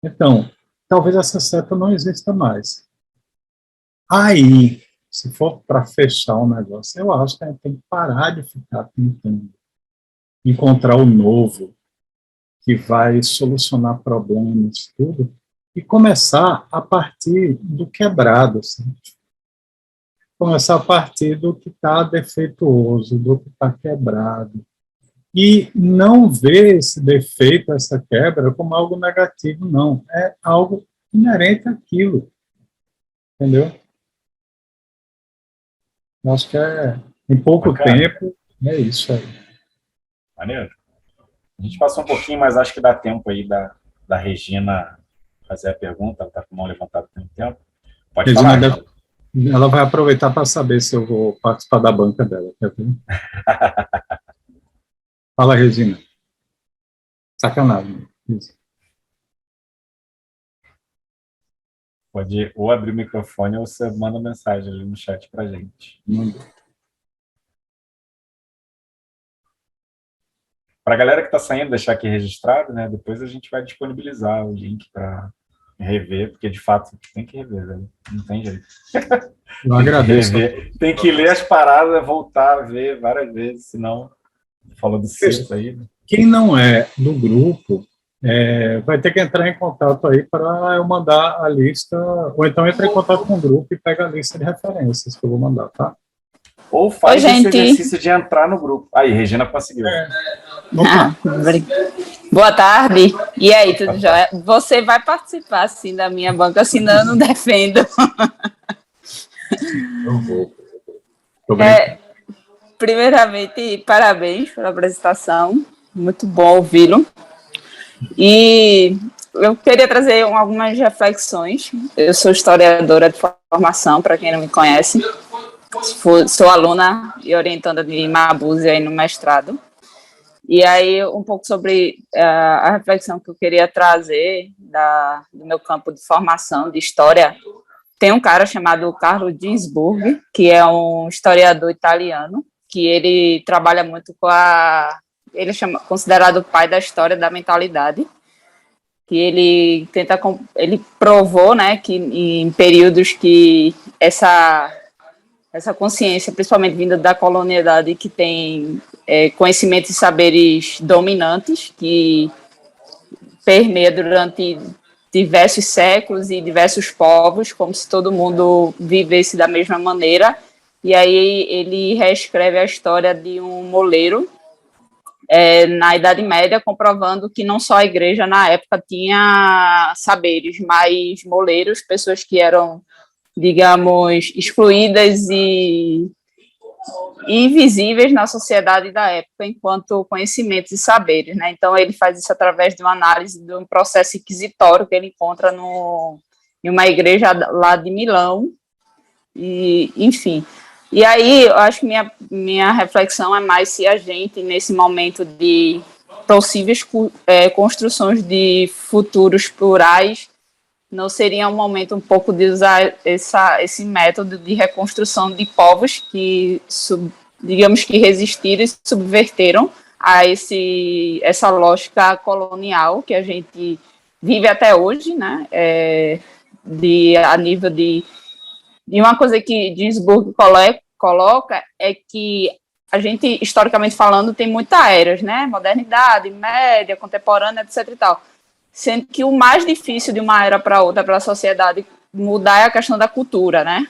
Speaker 3: Então, talvez essa seta não exista mais. Aí, se for para fechar um negócio, eu acho que a gente tem que parar de ficar tentando encontrar o novo, que vai solucionar problemas, tudo, e começar a partir do quebrado, sabe? Começar a partir do que está defeituoso, do que está quebrado, e não ver esse defeito, essa quebra, como algo negativo, não. É algo inerente àquilo, entendeu? Eu acho que em pouco tempo, é isso aí.
Speaker 2: Maneiro. A gente passou um pouquinho, mas acho que dá tempo aí da Regina fazer a pergunta. Ela está com a mão levantada há muito tempo. Pode
Speaker 3: Regina
Speaker 2: falar.
Speaker 3: Ela vai aproveitar para saber se eu vou participar da banca dela. Quer ver? Fala, Regina. Sacanagem. Isso.
Speaker 2: Pode ou abrir o microfone ou você manda mensagem ali no chat para a gente. Para a galera que está saindo, deixar aqui registrado, né? Depois a gente vai disponibilizar o link para rever, porque de fato tem que rever, velho. Não tem jeito.
Speaker 3: Eu agradeço.
Speaker 2: Tem que ler as paradas, voltar a ver várias vezes, senão falou do sexto aí. Né?
Speaker 3: Quem não é do grupo vai ter que entrar em contato aí para eu mandar a lista, ou então entra em contato com o grupo e pega a lista de referências que eu vou mandar, tá?
Speaker 2: Ou faz esse exercício de entrar no grupo. Aí, Regina conseguiu.
Speaker 4: Boa tarde. E aí, tudo jóia? Você vai participar, sim, da minha banca, senão eu não defendo.
Speaker 3: Eu vou.
Speaker 4: Primeiramente, parabéns pela apresentação. Muito bom ouvi-lo. E eu queria trazer algumas reflexões. Eu sou historiadora de formação, para quem não me conhece. Sou aluna e orientanda de Mabuse aí no mestrado. E aí, um pouco sobre a reflexão que eu queria trazer do meu campo de formação, de história. Tem um cara chamado Carlo Ginzburg, que é um historiador italiano, que ele trabalha muito com ele é considerado o pai da história da mentalidade, que ele provou, né, que em períodos que essa consciência, principalmente vinda da colonialidade, que tem conhecimentos e saberes dominantes, que permeia durante diversos séculos e diversos povos, como se todo mundo vivesse da mesma maneira. E aí ele reescreve a história de um moleiro na Idade Média, comprovando que não só a igreja na época tinha saberes, mas moleiros, pessoas que eram, digamos, excluídas e invisíveis na sociedade da época enquanto conhecimentos e saberes, né? Então ele faz isso através de uma análise de um processo inquisitório que ele encontra em uma igreja lá de Milão, e enfim. E aí eu acho que minha reflexão é mais se a gente, nesse momento de possíveis construções de futuros plurais, não seria um momento um pouco de usar esse método de reconstrução de povos que, digamos que resistiram e subverteram a essa lógica colonial que a gente vive até hoje, né? A nível de uma coisa que Ginsburg coloca é que a gente, historicamente falando, tem muitas eras, né? Modernidade, média, contemporânea, etc. e tal. Sendo que o mais difícil de uma era para outra, para a sociedade mudar, é a questão da cultura, né?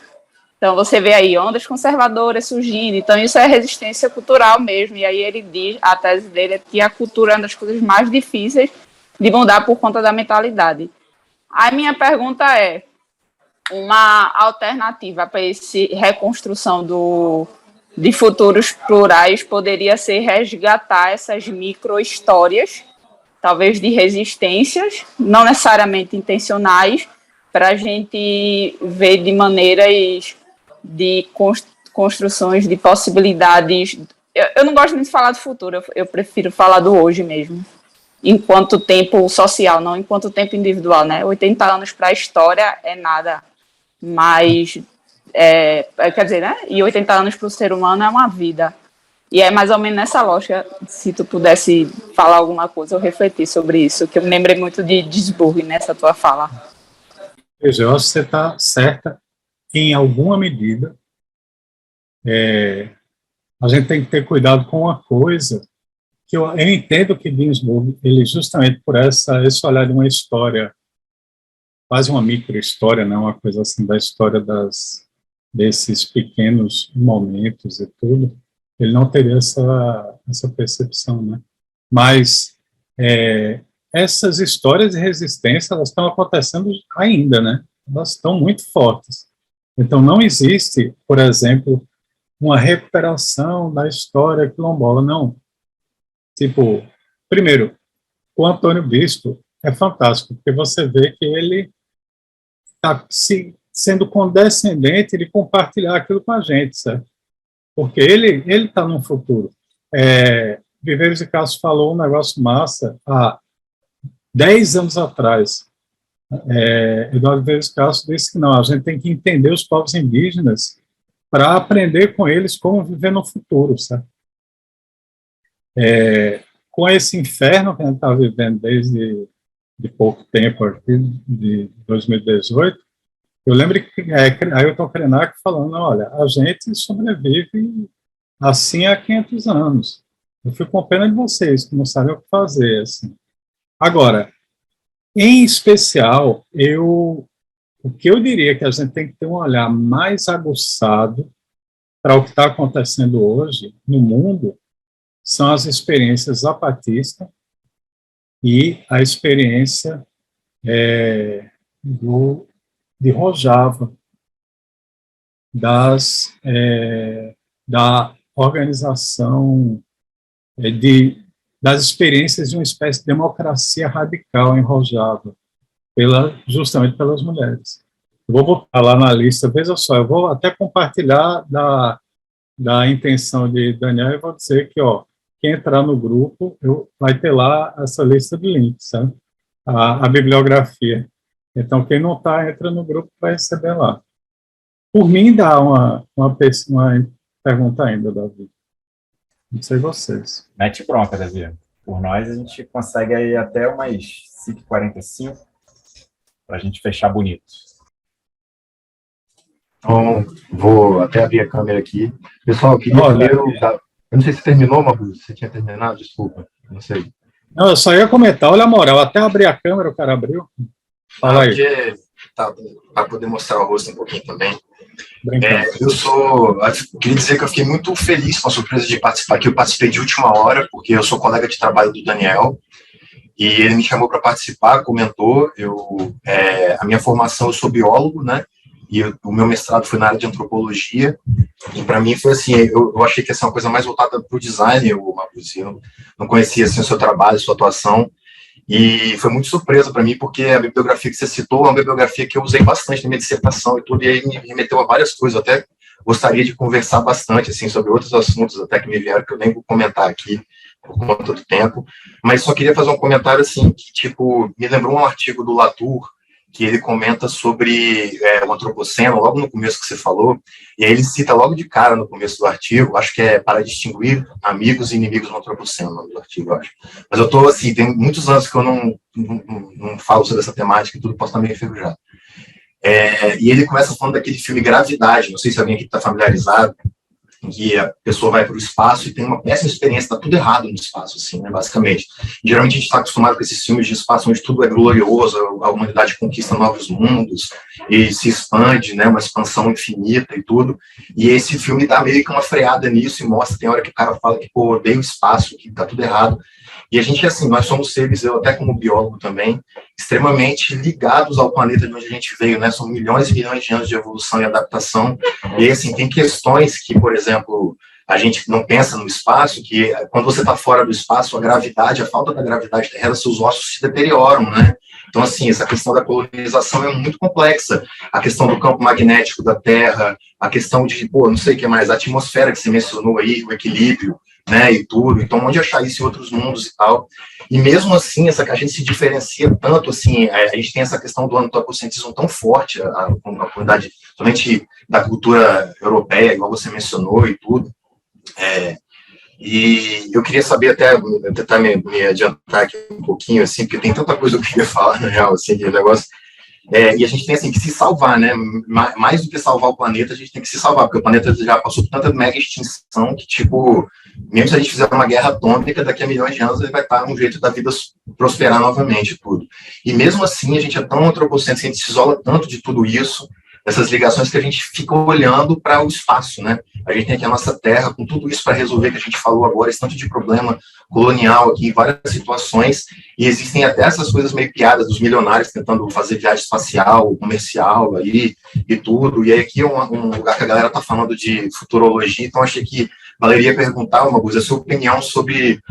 Speaker 4: Então, você vê aí ondas conservadoras surgindo, então isso é resistência cultural mesmo, e aí ele diz, a tese dele é que a cultura é uma das coisas mais difíceis de mudar por conta da mentalidade. Aí minha pergunta é, uma alternativa para essa reconstrução de futuros plurais poderia ser resgatar essas micro-histórias, talvez de resistências, não necessariamente intencionais, para a gente ver de maneiras de construções de possibilidades. Eu não gosto muito de falar do futuro, eu prefiro falar do hoje mesmo, enquanto tempo social, não enquanto tempo individual, né? 80 anos para a história é nada, mas, quer dizer, né? E 80 anos para o ser humano é uma vida. E é mais ou menos nessa lógica, se tu pudesse falar alguma coisa ou refletir sobre isso, que eu me lembrei muito de Ginsburg nessa tua fala.
Speaker 3: Eu acho que você está certa em alguma medida. A gente tem que ter cuidado com uma coisa, que eu entendo que Ginsburg, ele justamente por esse olhar de uma história, quase uma micro-história, né, uma coisa assim da história desses pequenos momentos e tudo, ele não teria essa percepção, né? Mas essas histórias de resistência, elas estão acontecendo ainda, né? Elas estão muito fortes. Então, não existe, por exemplo, uma recuperação da história quilombola, não. Tipo, primeiro, o Antônio Bispo é fantástico, porque você vê que ele está sendo condescendente de compartilhar aquilo com a gente, certo? Porque ele está no futuro. Viveiros de Castro falou um negócio massa há 10 anos atrás. Eduardo Viveiros de Castro disse que não, a gente tem que entender os povos indígenas para aprender com eles como viver no futuro, certo? Com esse inferno que a gente está vivendo desde de pouco tempo, aqui, de 2018, eu lembro que Ailton Krenak falando, olha, a gente sobrevive assim há 500 anos. Eu fico com pena de vocês, que não sabem o que fazer. Assim. Agora, em especial, o que eu diria que a gente tem que ter um olhar mais aguçado para o que está acontecendo hoje no mundo são as experiências zapatistas e a experiência de Rojava, da organização, das experiências de uma espécie de democracia radical em Rojava, justamente pelas mulheres. Eu vou botar lá na lista, veja só, eu vou até compartilhar da intenção de Daniel e vou dizer que, quem entrar no grupo, vai ter lá essa lista de links, sabe? A bibliografia. Então, quem não está, entra no grupo, vai receber lá. Por mim, dá uma pergunta ainda, Davi. Não sei vocês.
Speaker 2: Mete bronca, Davi. Por nós, a gente consegue aí até umas 5h45 para a gente fechar bonito.
Speaker 5: Então, vou até abrir a câmera aqui. Pessoal, eu queria
Speaker 3: Olha,
Speaker 5: primeiro... Eu não sei se terminou, Mabuse. Você tinha terminado? Desculpa. Não sei.
Speaker 3: não, eu só ia comentar, olha a moral, até abrir a câmera o cara abriu. Fala aí.
Speaker 5: Porque, para poder mostrar o rosto um pouquinho também.
Speaker 3: Brincando.
Speaker 5: Eu queria dizer que eu fiquei muito feliz com a surpresa de participar aqui. Eu participei de última hora, porque eu sou colega de trabalho do Daniel, e ele me chamou para participar, comentou. A minha formação, eu sou biólogo, né? E o meu mestrado foi na área de antropologia. E para mim foi assim, eu achei que ia ser uma coisa mais voltada para o design, Mabuse. Eu não conhecia assim, o seu trabalho, a sua atuação. E foi muito surpresa para mim, porque a bibliografia que você citou é uma bibliografia que eu usei bastante na minha dissertação e tudo, e aí me remeteu a várias coisas. Eu até gostaria de conversar bastante assim, sobre outros assuntos até que me vieram, que eu nem vou comentar aqui por conta do tempo, mas só queria fazer um comentário assim, que tipo, me lembrou um artigo do Latour, que ele comenta sobre o antropoceno, logo no começo que você falou, e aí ele cita logo de cara no começo do artigo, acho que é para distinguir amigos e inimigos no antropoceno, no nome do artigo, eu acho. Mas eu estou assim, tem muitos anos que eu não falo sobre essa temática e tudo, posso estar meio enferrujado. E ele começa falando daquele filme Gravidade, não sei se alguém aqui está familiarizado, em que a pessoa vai para o espaço e tem uma péssima experiência, está tudo errado no espaço, assim, né, basicamente. Geralmente a gente está acostumado com esses filmes de espaço onde tudo é glorioso, a humanidade conquista novos mundos e se expande, né, uma expansão infinita e tudo, e esse filme dá meio que uma freada nisso e mostra, tem hora que o cara fala que, pô, odeio o espaço, que está tudo errado, e a gente, assim, nós somos seres, eu até como biólogo também, extremamente ligados ao planeta de onde a gente veio, né, são milhões e milhões de anos de evolução e adaptação, e assim, tem questões que, por exemplo, a gente não pensa no espaço, que quando você está fora do espaço, a gravidade, a falta da gravidade terrestre, seus ossos se deterioram, né? Então, assim, essa questão da colonização é muito complexa. A questão do campo magnético da Terra, a questão de, pô, não sei o que mais, a atmosfera que você mencionou aí, o equilíbrio, né, e tudo. Então, onde achar isso em outros mundos e tal. E mesmo assim, a gente se diferencia tanto, assim, a gente tem essa questão do antropocentrismo tão forte, a comunidade, somente da cultura europeia, igual você mencionou e tudo. E eu queria saber até, tentar me adiantar aqui um pouquinho, assim, porque tem tanta coisa que eu queria falar, na real, assim, de negócio. E a gente tem, assim, que se salvar, né? Mais do que salvar o planeta, a gente tem que se salvar, porque o planeta já passou por tanta mega extinção que, tipo, mesmo se a gente fizer uma guerra atômica, daqui a milhões de anos ele vai estar um jeito da vida prosperar novamente, tudo. E mesmo assim, a gente é tão antropocêntrico, a gente se isola tanto de tudo isso, essas ligações, que a gente fica olhando para o espaço, né? A gente tem aqui a nossa Terra, com tudo isso para resolver que a gente falou agora, esse tanto de problema colonial aqui, várias situações, e existem até essas coisas meio piadas dos milionários tentando fazer viagem espacial, comercial aí, e tudo, e aí aqui é um lugar que a galera está falando de futurologia, então achei que valeria perguntar, uma coisa, a sua opinião sobre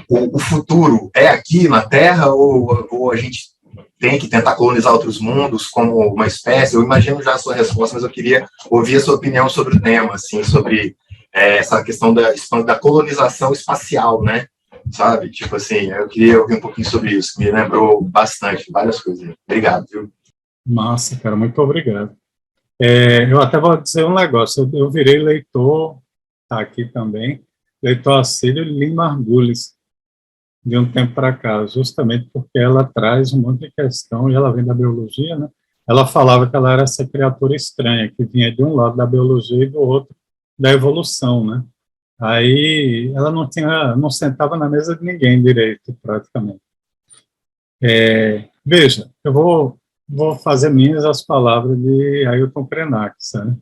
Speaker 5: o futuro é aqui na Terra, ou a gente tem que tentar colonizar outros mundos como uma espécie? Eu imagino já a sua resposta, mas eu queria ouvir a sua opinião sobre o tema, assim, sobre essa questão da colonização espacial, né? Sabe? Tipo assim, eu queria ouvir um pouquinho sobre isso, que me lembrou bastante, várias coisas. Obrigado, viu?
Speaker 3: Massa, cara, muito obrigado. Eu até vou dizer um negócio, eu virei leitor, tá aqui também, leitor assíduo de Lynn Margulis, de um tempo para cá, justamente porque ela traz um monte de questão, e ela vem da biologia, né? Ela falava que ela era essa criatura estranha, que vinha de um lado da biologia e do outro da evolução, né? Aí ela não sentava na mesa de ninguém direito, praticamente. Veja, eu vou fazer minhas as palavras de Ailton Krenak, né?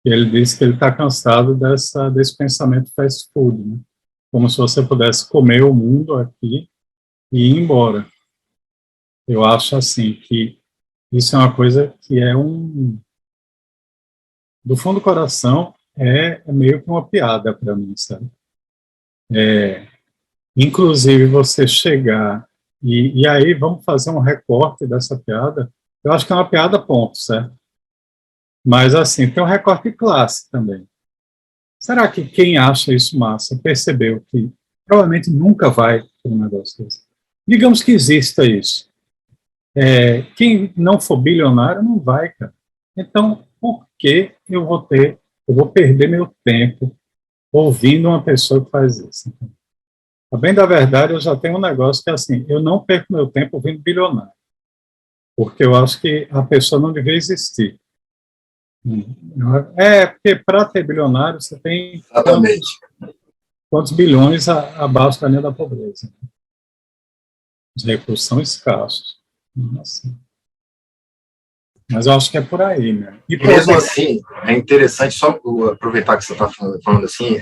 Speaker 3: Ele disse que ele está cansado desse pensamento fast food, né? Como se você pudesse comer o mundo aqui e ir embora. Eu acho assim que isso é uma coisa que do fundo do coração, é meio que uma piada para mim, sabe? Inclusive você chegar e aí vamos fazer um recorte dessa piada. Eu acho que é uma piada ponto, certo? Mas assim, tem um recorte de classe também. Será que quem acha isso massa percebeu que provavelmente nunca vai ter um negócio desse? Digamos que exista isso. Quem não for bilionário não vai, cara. Então, por que eu vou perder meu tempo ouvindo uma pessoa que faz isso? A bem da verdade, eu já tenho um negócio que é assim, eu não perco meu tempo ouvindo bilionário, porque eu acho que a pessoa não devia existir. Porque para ter bilionário você tem
Speaker 5: Exatamente.
Speaker 3: quantos bilhões abaixo da linha da pobreza. Os recursos são escassos. Assim. Mas eu acho que é por aí, né?
Speaker 5: E mesmo assim, é interessante, só aproveitar que você está falando assim,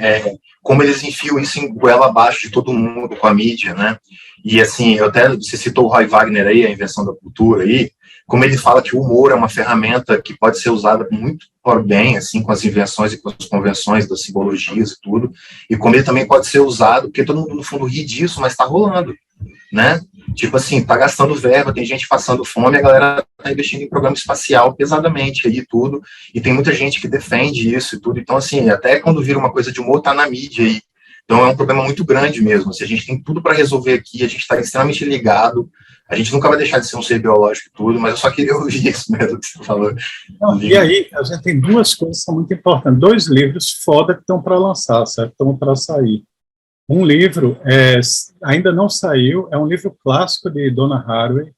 Speaker 5: como eles enfiam isso em goela abaixo de todo mundo com a mídia, né? E assim, você citou o Roy Wagner aí, a invenção da cultura aí, como ele fala que o humor é uma ferramenta que pode ser usada muito por bem, assim, com as invenções e com as convenções das simbologias e tudo, e como ele também pode ser usado, porque todo mundo no fundo ri disso, mas está rolando, né? Tipo assim, tá gastando verba, tem gente passando fome, a galera tá investindo em programa espacial pesadamente aí e tudo, e tem muita gente que defende isso e tudo, então assim, até quando vira uma coisa de humor, tá na mídia aí, então é um problema muito grande mesmo, assim, a gente tem tudo para resolver aqui, a gente tá extremamente ligado, a gente nunca vai deixar de ser um ser biológico e tudo, mas eu só queria ouvir isso mesmo que você falou.
Speaker 3: Não, e aí, a gente tem duas coisas que são muito importantes, 2 livros foda que estão para lançar, certo? Estão para sair. Um livro ainda não saiu, é um livro clássico de Donna Haraway,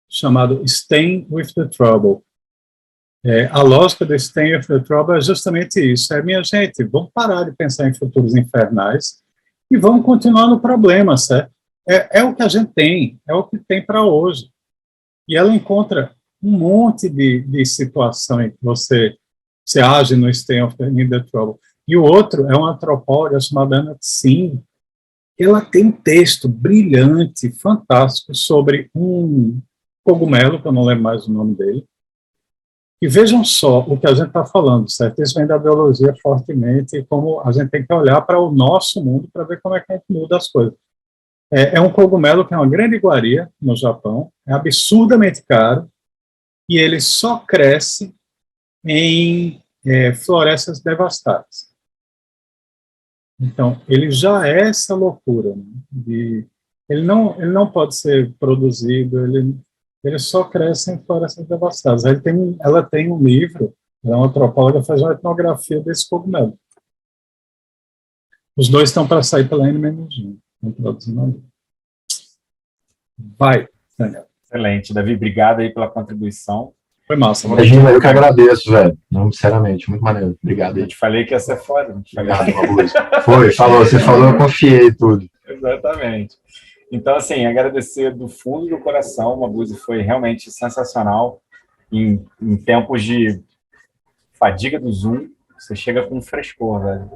Speaker 3: chamado Staying with the Trouble. A lógica do Staying with the Trouble é justamente isso. Minha gente, vamos parar de pensar em futuros infernais e vamos continuar no problema, certo? É o que a gente tem, é o que tem para hoje. E ela encontra um monte de situação em que você age no Staying with the Trouble. E o outro é uma antropóloga chamada Anna Tsing. Ela tem um texto brilhante, fantástico, sobre um cogumelo, que eu não lembro mais o nome dele. E vejam só o que a gente está falando, certo? Isso vem da biologia fortemente, e como a gente tem que olhar para o nosso mundo para ver como é que a gente muda as coisas. É um cogumelo que é uma grande iguaria no Japão, é absurdamente caro, e ele só cresce em florestas devastadas. Então, ele já é essa loucura, né? Ele não pode ser produzido, ele só cresce em florestas devastadas. Ela tem um livro, ela é uma antropóloga, faz uma etnografia desse cogumelo. Os 2 estão para sair pela NMNG. Estão produzindo ali. Vai, Daniel.
Speaker 2: Excelente. Davi, obrigado aí pela contribuição.
Speaker 3: Foi massa.
Speaker 5: Imagina, eu que agradeço, velho. Não, sinceramente, muito maneiro. Obrigado aí.
Speaker 2: Eu te falei que ia ser foda.
Speaker 5: Obrigado, Mabuse. Você falou, eu confiei e tudo.
Speaker 2: Exatamente. Então, assim, agradecer do fundo do coração, Mabuse, foi realmente sensacional. Em tempos de fadiga do Zoom, você chega com um frescor, velho.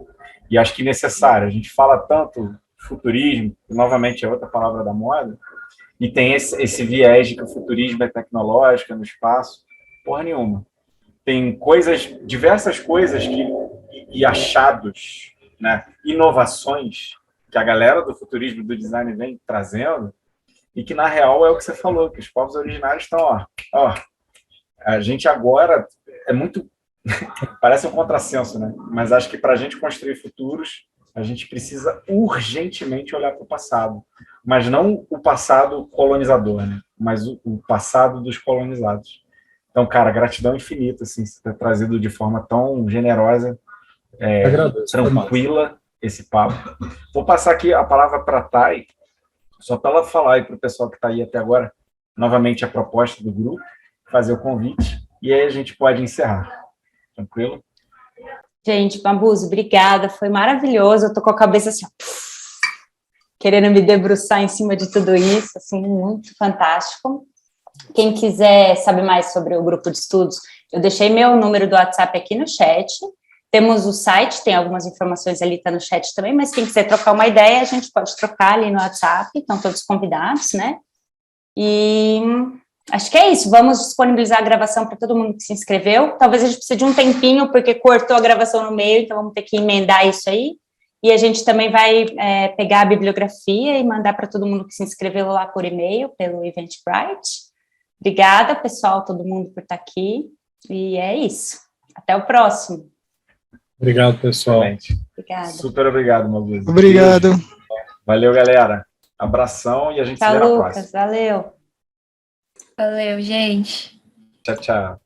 Speaker 2: E acho que necessário. A gente fala tanto futurismo, que novamente é outra palavra da moda, e tem esse viés de que o futurismo é tecnológico, é no espaço. Porra nenhuma. Tem diversas coisas e achados, né, inovações que a galera do futurismo do design vem trazendo e que, na real, é o que você falou, que os povos originários estão, a gente agora é muito... parece um contrassenso, né? Mas acho que para a gente construir futuros, a gente precisa urgentemente olhar para o passado. Mas não o passado colonizador, né? Mas o passado dos colonizados. Então, cara, gratidão infinita, assim, você ter trazido de forma tão generosa, tranquila, esse papo. Vou passar aqui a palavra para a Thay, só para ela falar aí para o pessoal que está aí até agora, novamente a proposta do grupo, fazer o convite, e aí a gente pode encerrar. Tranquilo?
Speaker 1: Gente, Mabuse, obrigada, foi maravilhoso, eu tô com a cabeça assim, querendo me debruçar em cima de tudo isso, assim, muito fantástico. Quem quiser saber mais sobre o grupo de estudos, eu deixei meu número do WhatsApp aqui no chat, temos o site, tem algumas informações ali, tá no chat também, mas quem quiser trocar uma ideia, a gente pode trocar ali no WhatsApp, estão todos convidados, né? E acho que é isso, vamos disponibilizar a gravação para todo mundo que se inscreveu, talvez a gente precise de um tempinho, porque cortou a gravação no meio, então vamos ter que emendar isso aí, e a gente também vai pegar a bibliografia e mandar para todo mundo que se inscreveu lá por e-mail, pelo Eventbrite. Obrigada, pessoal, todo mundo por estar aqui, e é isso. Até o próximo.
Speaker 3: Obrigado, pessoal.
Speaker 1: Obrigada.
Speaker 2: Super obrigado, Mabuse.
Speaker 6: Obrigado.
Speaker 2: Valeu, galera. Abração e a gente se vê na próxima.
Speaker 1: Lucas, valeu.
Speaker 7: Valeu, gente.
Speaker 2: Tchau, tchau.